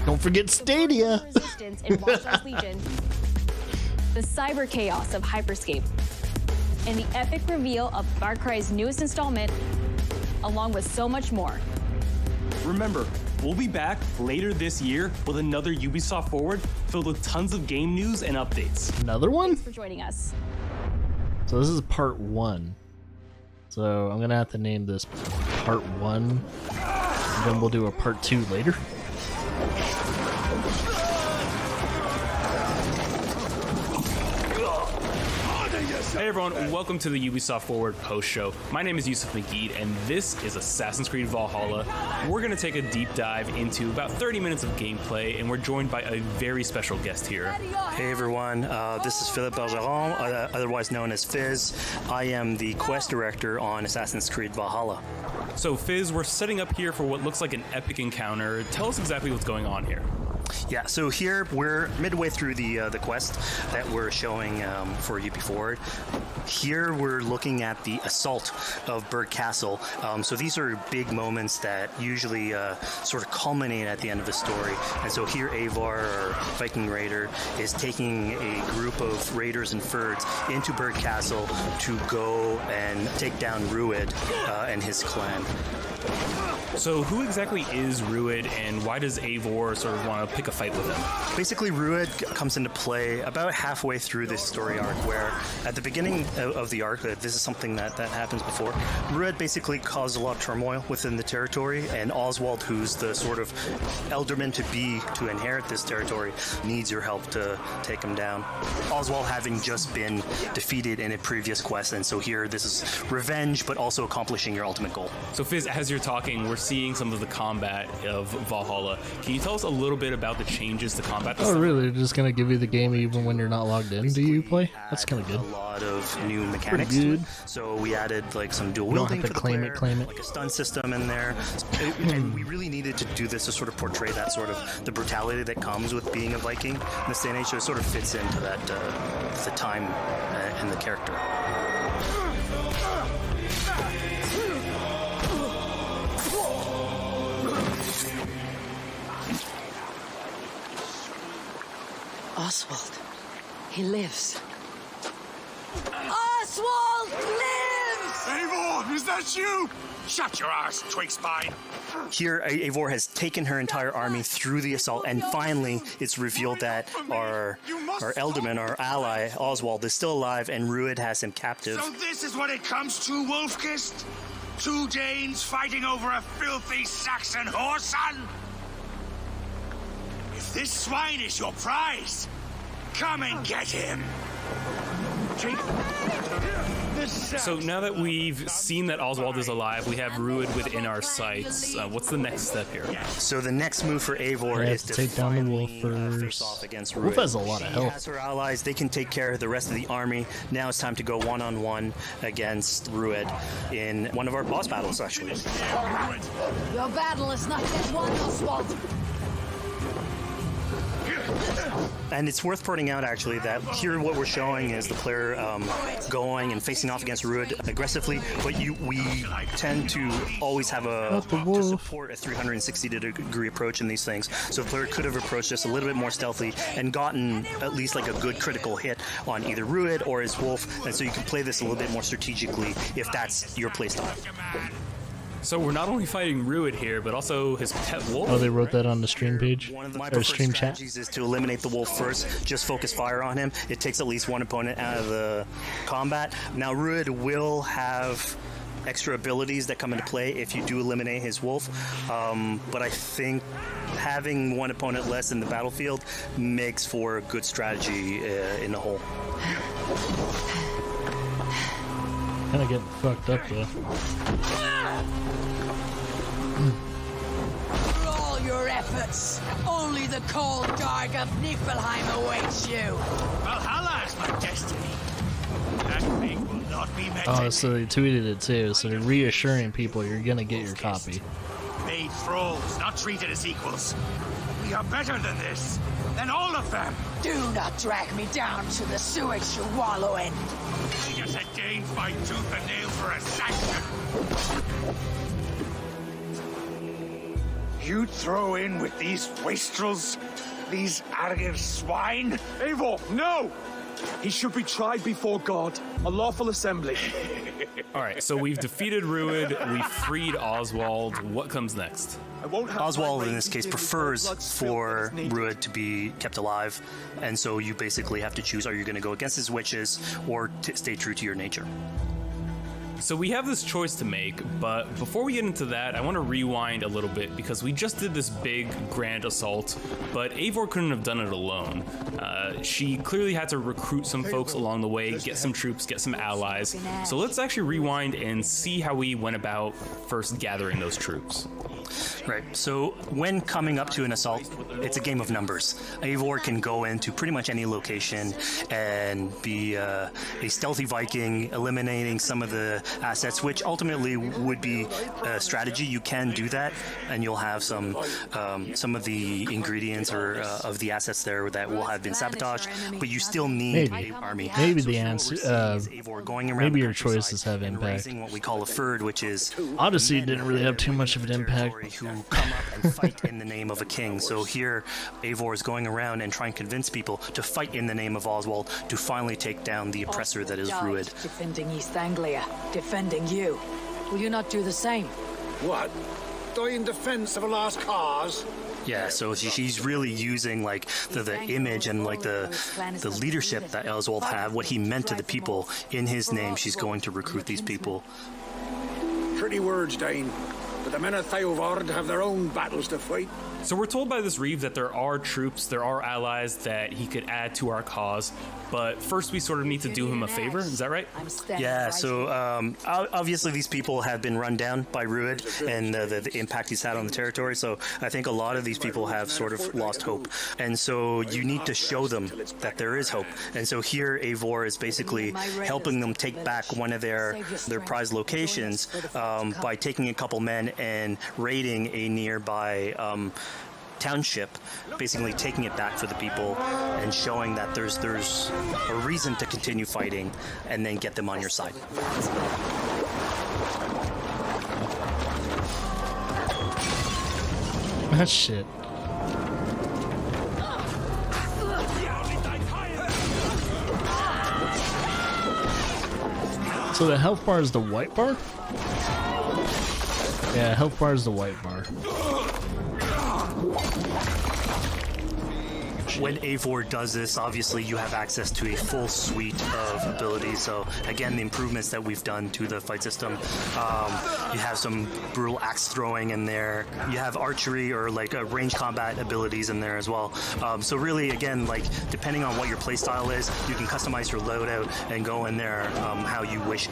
Don't forget Stadia. Resistance in Watch Dogs Legion, the cyber chaos of Hyperscape, and the epic reveal of Far Cry's newest installment, along with so much more. Remember, we'll be back later this year with another Ubisoft Forward filled with tons of game news and updates. Another one? Thanks for joining us. So this is part 1. So I'm gonna have to name this part 1, and then we'll do a part 2 later. Hey everyone, welcome to the Ubisoft Forward post show. My name is Yusuf McGee, and this is Assassin's Creed Valhalla. We're going to take a deep dive into about 30 minutes of gameplay, and we're joined by a very special guest here. Hey everyone, this is Philippe Bergeron, otherwise known as Fizz. I am the quest director on Assassin's Creed Valhalla. So Fizz, we're setting up here for what looks like an epic encounter. Tell us exactly what's going on here. Yeah, so here we're midway through the quest that we're showing for UB Forward. Here we're looking at the assault of Berg Castle. So these are big moments that usually sort of culminate at the end of the story. And so here Eivor, our Viking raider, is taking a group of raiders and Fyrds into Berg Castle to go and take down Rued and his clan. So who exactly is Rued, and why does Eivor sort of want to pick a fight with him? Basically, Rued comes into play about halfway through this story arc, where at the beginning of the arc, this is something that happens before, Rued basically caused a lot of turmoil within the territory, and Oswald, who's the sort of elderman to inherit this territory, needs your help to take him down. Oswald having just been defeated in a previous quest, and so here this is revenge, but also accomplishing your ultimate goal. So Fizz, has as you're talking, we're seeing some of the combat of Valhalla. Can you tell us a little bit about the changes to combat? Oh, really? They're just gonna give you the game even when you're not logged in? Do you play? That's kind of good. A lot of new mechanics to it. So we added like some dual wielding for the player, like a stun system in there. And we really needed to do this to sort of portray that sort of the brutality that comes with being a Viking in this day and age. So it sort of fits into that the time and the character. Oswald. He lives. Oswald lives! Eivor, is that you? Shut your ass, twig spine. Here, Eivor has taken her entire army through the assault, and finally it's revealed that our Ealdorman, our ally, Oswald, is still alive, and Rued has him captive. So this is what it comes to, Wolfkist? 2 Danes fighting over a filthy Saxon whoreson? If this swine is your prize, come and get him. So now that we've seen that Oswald is alive, we have Rued within our sights. What's the next step here? So the next move for Eivor is to take down the wolf face off against Rued. Wolf has a lot of She health. has her allies. They can take care of the rest of the army. Now it's time to go one-on-one against Rued in one of our boss battles, actually. Your battle is not yet won, Oswald. And it's worth pointing out, actually, that here what we're showing is the player going and facing off against Rued aggressively, but we tend to always have to support a 360-degree approach in these things. So the player could have approached this a little bit more stealthily and gotten at least like a good critical hit on either Rued or his wolf, and so you can play this a little bit more strategically if that's your playstyle. So we're not only fighting Rued here, but also his pet wolf. Oh, they wrote that on the stream page My or preferred stream chat. strategies is to eliminate the wolf first, just focus fire on him. It takes at least one opponent out of the combat. Now, Rued will have extra abilities that come into play if you do eliminate his wolf, but I think having one opponent less in the battlefield makes for a good strategy in the whole. Kind of getting fucked up though. For all your efforts, only the cold dark of Niflheim awaits you. Valhalla is my destiny. That fate will not be met. Oh, so they tweeted it too. So they're reassuring people you're gonna get your copy. Made thralls, not treated as equals. We are better than this. Than all of them. Do not drag me down to the sewage you wallow in. Just a Dane fight tooth and nail for a Saxon. You'd throw in with these wastrels? These arrogant swine? Eivor, no! He should be tried before God, a lawful assembly. All right, so we've defeated Rued, we freed Oswald. What comes next? Oswald, in this case, prefers for Rued to be kept alive, and so you basically have to choose: are you going to go against his wishes or stay true to your nature? So we have this choice to make, but before we get into that, I want to rewind a little bit because we just did this big, grand assault, but Eivor couldn't have done it alone. She clearly had to recruit some folks along the way, get some troops, get some allies. So let's actually rewind and see how we went about first gathering those troops. Right, so when coming up to an assault, it's a game of numbers. Eivor can go into pretty much any location and be a stealthy Viking, eliminating some of the assets, which ultimately would be a strategy. You can do that, and you'll have some of the ingredients or of the assets there that will have been sabotaged, but you still need an army. Maybe so the answer. Eivor going around Maybe your choices have impact. raising what we call a fyrd, which is Odyssey didn't really have too much of an impact. who come up and fight in the name of a king. So here, Eivor is going around and trying to convince people to fight in the name of Oswald to finally take down the oppressor that is Rued. Defending East Anglia, defending you. Will you not do the same? What? Die in defense of a lost cause? Yeah, so she's really using like the image and like the leadership that Oswald had, what he meant to the people in his name. She's going to recruit these people. Pretty words, Dane. But the men of Theovard have their own battles to fight. So we're told by this Reeve that there are troops, there are allies that he could add to our cause, but first we sort of need to do him a favor, is that right? Yeah, so obviously these people have been run down by Rued and the impact he's had on the territory, so I think a lot of these people have sort of lost hope. And so you need to show them that there is hope. And so here Eivor is basically helping them take back one of their prized locations by taking a couple men and raiding a nearby township, basically taking it back for the people and showing that there's a reason to continue fighting and then get them on your side. That shit. So the health bar is the white bar? Yeah, health bar is the white bar. When Eivor does this, obviously you have access to a full suite of abilities. So again, the improvements that we've done to the fight system, you have some brutal axe throwing in there. You have archery or like range combat abilities in there as well. So really, again, like depending on what your playstyle is, you can customize your loadout and go in there how you wish.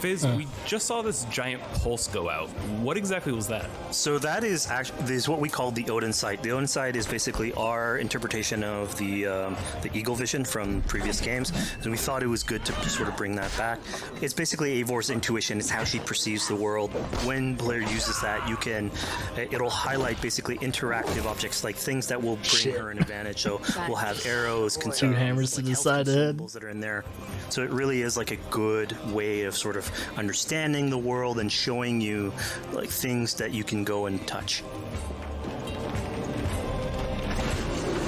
Fizz, we just saw this giant pulse go out. What exactly was that? So that is what we call the Odin sight. The Odin sight is basically our interpretation of the eagle vision from previous games, and we thought it was good to sort of bring that back. It's basically Eivor's intuition. It's how she perceives the world. When player uses that, it'll highlight basically interactive objects, like things that will bring her an advantage. So we'll have arrows, two hammers to the side of the head that are in there. So it really is like a good way of sort of understanding the world and showing you like things that you can go and touch.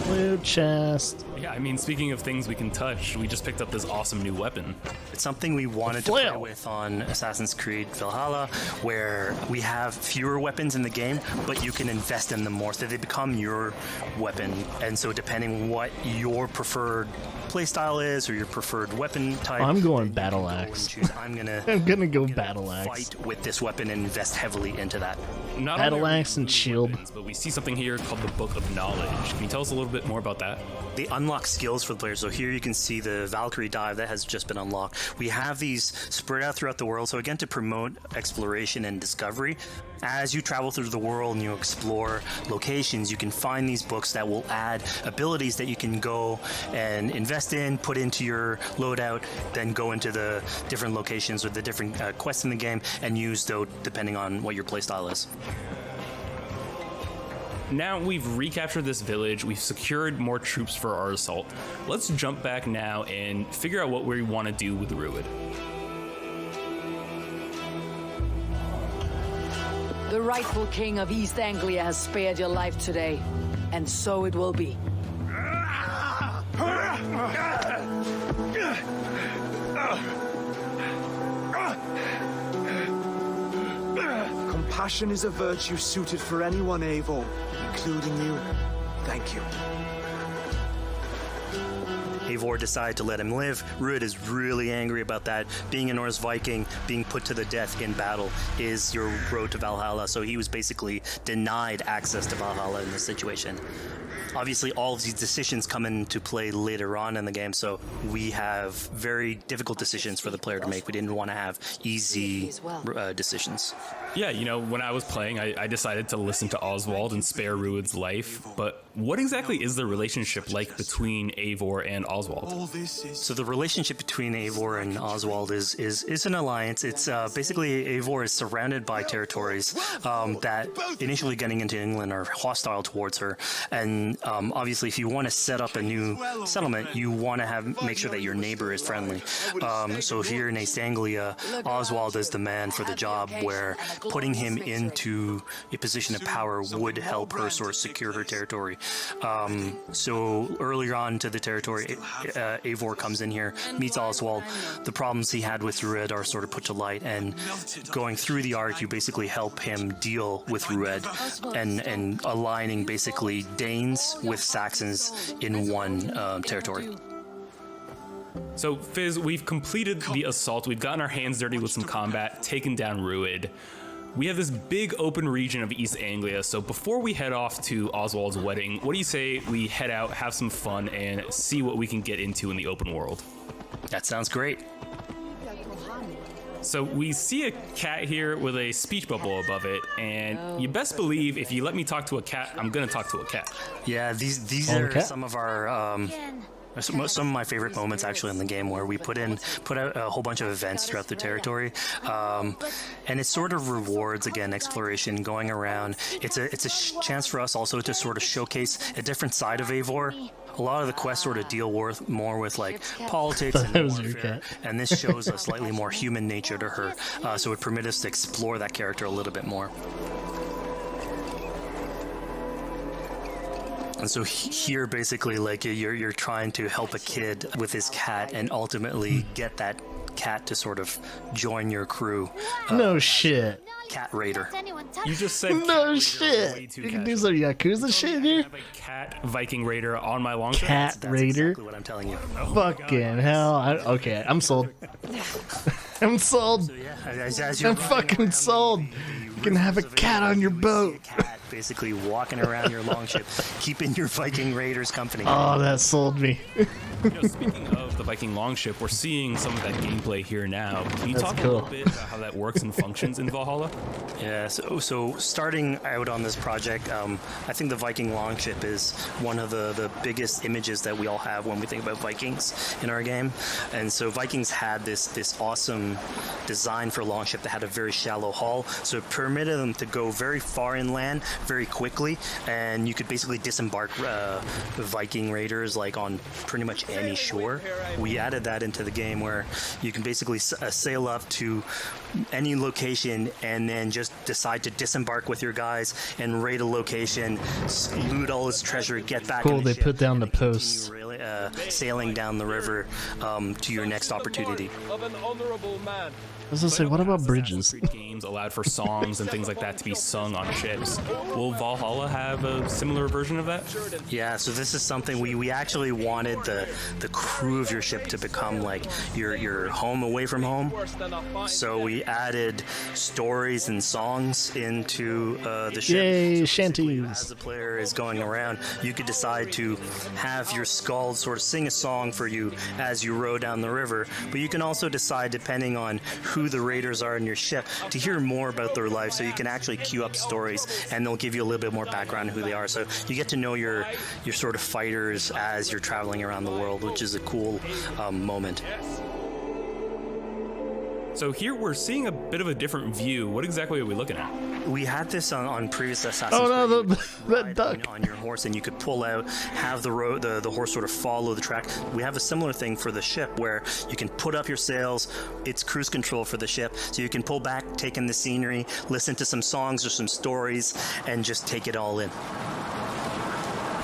Loot chest. Yeah, I mean, speaking of things we can touch, we just picked up this awesome new weapon. It's something we wanted to play with on Assassin's Creed Valhalla, where we have fewer weapons in the game, but you can invest in them more, so they become your weapon. And so depending what your preferred playstyle is or your preferred weapon type, I'm going battle axe. I'm gonna go battle axe. Fight with this weapon and invest heavily into that. Not battle axe and shield. Weapons, but we see something here called the Book of Knowledge. Can you tell us a little bit more about that? They unlock skills for the players. So here you can see the Valkyrie dive that has just been unlocked. We have these spread out throughout the world. So again, to promote exploration and discovery. As you travel through the world and you explore locations, you can find these books that will add abilities that you can go and invest in, put into your loadout, then go into the different locations with the different quests in the game and use those depending on what your playstyle is. Now we've recaptured this village, we've secured more troops for our assault. Let's jump back now and figure out what we want to do with Rued. The rightful king of East Anglia has spared your life today, and so it will be. Compassion is a virtue suited for anyone, Eivor, including you. Thank you. Eivor decided to let him live. Rued is really angry about that. Being a Norse Viking, being put to the death in battle is your road to Valhalla, so he was basically denied access to Valhalla in this situation. Obviously, all of these decisions come into play later on in the game, so we have very difficult decisions for the player to make. We didn't want to have easy decisions. Yeah, you know, when I was playing, I decided to listen to Oswald and spare Rued's life, but what exactly is the relationship like between Eivor and Oswald? So the relationship between Eivor and Oswald is an alliance. It's basically Eivor is surrounded by territories that initially getting into England are hostile towards her, and obviously if you want to set up a new settlement, you want to make sure that your neighbor is friendly. So here in East Anglia, Oswald is the man for the job, where putting him into a position of power would help her sort of secure her territory. So earlier on to the territory, Eivor comes in here, meets Oswald. The problems he had with Rued are sort of put to light, and going through the arc, you basically help him deal with Rued and aligning basically Danes with Saxons in one territory. So, Fizz, we've completed the assault. We've gotten our hands dirty with some combat, taken down Ruid. We have this big open region of East Anglia, so before we head off to Oswald's wedding, what do you say we head out, have some fun, and see what we can get into in the open world? That sounds great. So we see a cat here with a speech bubble above it, and you best believe if you let me talk to a cat, I'm gonna talk to a cat. Yeah, these are some of our some of my favorite moments actually in the game, where we put out a whole bunch of events throughout the territory, and it sort of rewards again exploration, going around. It's a chance for us also to sort of showcase a different side of Eivor. A lot of the quests sort of deal more with like politics and warfare, and this shows a slightly more human nature to her, so it permits us to explore that character a little bit more. And so here, basically, like you're trying to help a kid with his cat, and ultimately get that cat to sort of join your crew. No shit. Cat raider. You just said no shit. You can do some Yakuza shit here. I have a cat Viking raider on my longship. Cat raider. Exactly what I'm telling you. Fucking hell. Okay, I'm sold. I'm sold. So yeah, I'm fucking sold. You can have a cat on your boat. Cat basically walking around your longship, keeping your Viking raiders company. Oh, that sold me. Speaking of the Viking longship, we're seeing some of that gameplay here now. Can you That's talk cool. a little bit about how that works and functions in Valhalla? Yeah, so starting out on this project, I think the Viking longship is one of the biggest images that we all have when we think about Vikings in our game. And so Vikings had this awesome design for longship that had a very shallow hull, so it permitted them to go very far inland very quickly, and you could basically disembark Viking raiders like on pretty much any shore. We added that into the game where you can basically sail up to any location and then just decide to disembark with your guys and raid a location, loot all its treasure, get back. Cool, on the they ship, put down the posts. sailing down the river to your next opportunity. Of an honorable man. I was gonna say, what about bridges? Games allowed for songs and things like that to be sung on ships. Will Valhalla have a similar version of that? Yeah, so this is something we actually wanted the crew of your ship to become like your home away from home. So we added stories and songs into the ship. Yay, so shanties. as the player is going around, you could decide to have your skalds sort of sing a song for you as you row down the river, but you can also decide, depending on who the raiders are in your ship, to hear more about their life, so you can actually queue up stories and they'll give you a little bit more background on who they are, so you get to know your sort of fighters as you're traveling around the world, which is a cool moment. So here we're seeing a bit of a different view. What exactly are we looking at? We had this on previous Assassin's Oh no, Creed. that duck. On your horse, and you could pull out, have the horse sort of follow the track. We have a similar thing for the ship, where you can put up your sails. It's cruise control for the ship, so you can pull back, take in the scenery, listen to some songs or some stories, and just take it all in.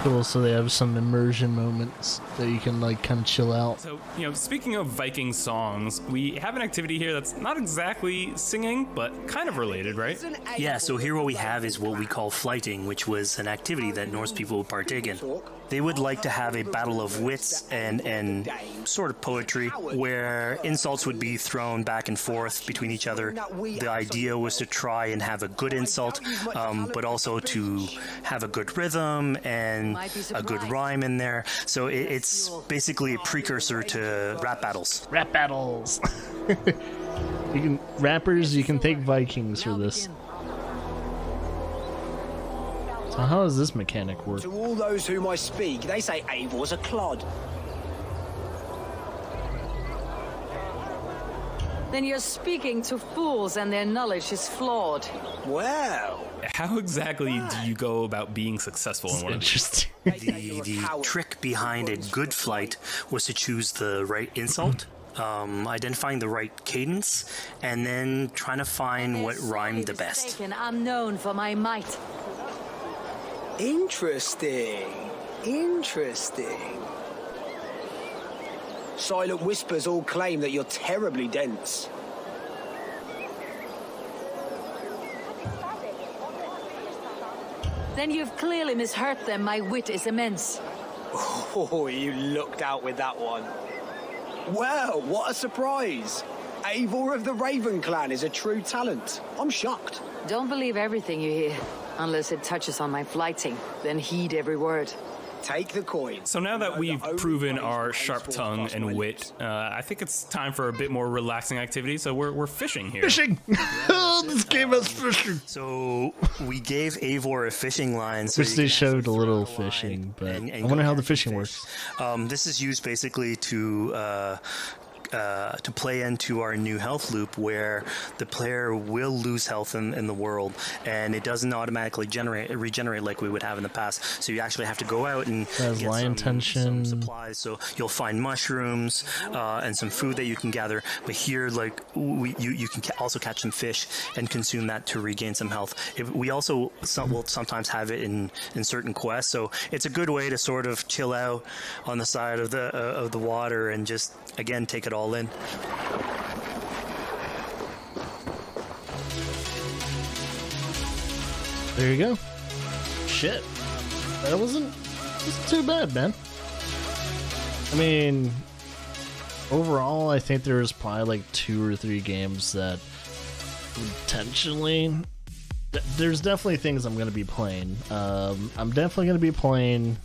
Cool, so they have some immersion moments that you can like kind of chill out. So, speaking of Viking songs, we have an activity here that's not exactly singing, but kind of related, right? Yeah, so here what we have is what we call flighting, which was an activity that Norse people would partake in. They would like to have a battle of wits and sort of poetry, where insults would be thrown back and forth between each other. The idea was to try and have a good insult, but also to have a good rhythm and a good rhyme in there. So it's basically a precursor to rap battles. Rap battles. You can thank Vikings for this. So how does this mechanic work? To all those whom I speak, they say Eivor's a clod. Then you're speaking to fools and their knowledge is flawed. Well, how exactly do you go about being successful in one of these? The trick behind a good flight was to choose the right insult, identifying the right cadence, and then trying to find what rhymed the best. I'm known for my might. interesting. Silent whispers all claim that you're terribly dense. Then you've clearly misheard them. My wit is immense. Oh, you looked out with that one. Well, what a surprise. Eivor of the Raven Clan is a true talent. I'm shocked. Don't believe everything you hear, unless it touches on my flighting. Then heed every word. Take the coin. So now that we've proven our sharp tongue and wit, I think it's time for a bit more relaxing activity. So we're fishing here. Fishing! This game is fishing. So we gave Eivor a fishing line. So Which they showed a little fishing, but I wonder how the fishing works. This is used basically to play into our new health loop where the player will lose health in the world, and it doesn't automatically regenerate like we would have in the past. So you actually have to go out and get some supplies. So you'll find mushrooms and some food that you can gather. But here, like you can also catch some fish and consume that to regain some health. We also will sometimes have it in certain quests. So it's a good way to sort of chill out on the side of the water and just again take it all in. There you go. Shit. That wasn't too bad, man. I mean, overall, I think there was probably like 2 or 3 games that potentially... There's definitely things I'm going to be playing. I'm definitely going to be playing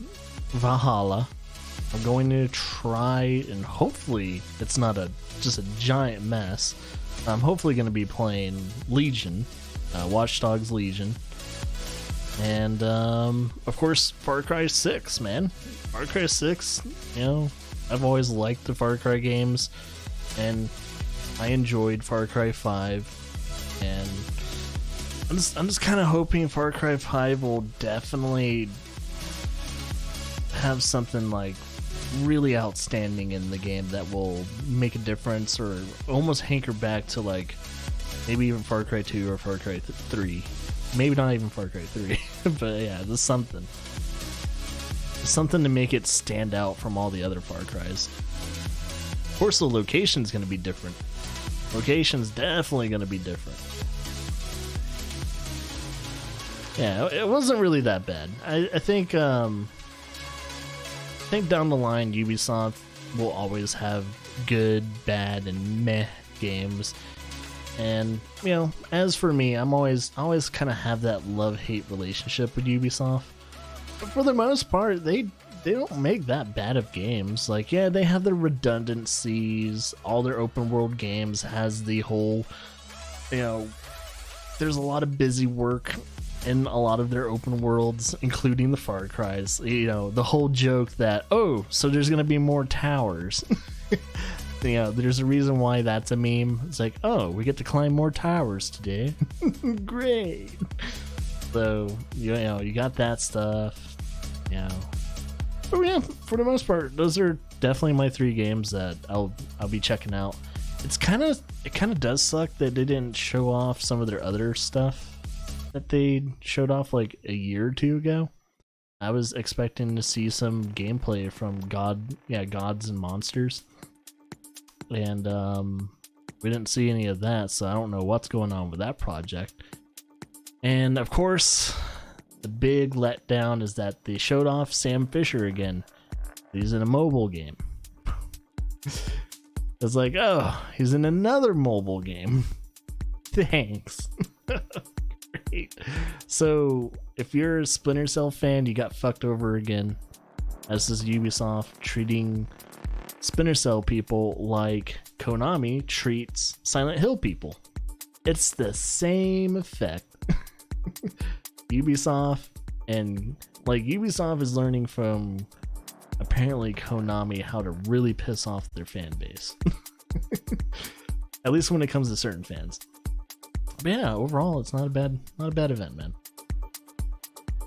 Valhalla. I'm going to try, and hopefully it's not just a giant mess. I'm hopefully going to be playing Legion, Watch Dogs Legion, and of course Far Cry 6, man. Far Cry 6, you know, I've always liked the Far Cry games, and I enjoyed Far Cry 5, and I'm just kind of hoping Far Cry 5 will definitely have something like really outstanding in the game that will make a difference, or almost hanker back to like maybe even Far Cry 2 or Far Cry 3. Maybe not even Far Cry 3, but yeah, there's something to make it stand out from all the other Far Cries. Of course, the location's going to be different. Location's definitely going to be different. Yeah, it wasn't really that bad. I think down the line, Ubisoft will always have good, bad, and meh games. And, you know, as for me, I always kind of have that love-hate relationship with Ubisoft. But for the most part, they don't make that bad of games. Like, yeah, they have their redundancies. All their open-world games has the whole, you know, there's a lot of busy work in a lot of their open worlds, including the Far Cries. You know, the whole joke that, oh, so there's gonna be more towers. You know, there's a reason why that's a meme. It's like, oh, we get to climb more towers today. Great. So, you know, you got that stuff. You know. But yeah, for the most part, those are definitely my 3 games that I'll be checking out. It kind of does suck that they didn't show off some of their other stuff that they showed off like a year or 2 ago. I was expecting to see some gameplay from Gods and Monsters, and we didn't see any of that, so I don't know what's going on with that project. And of course, the big letdown is that they showed off Sam Fisher again. He's in a mobile game. It's like, oh, he's in another mobile game. Thanks. Great. So, if you're a Splinter Cell fan, you got fucked over again. This is Ubisoft treating Splinter Cell people like Konami treats Silent Hill people. It's the same effect. Ubisoft is learning from apparently Konami how to really piss off their fan base. At least when it comes to certain fans. But yeah, overall, it's not a bad event, man.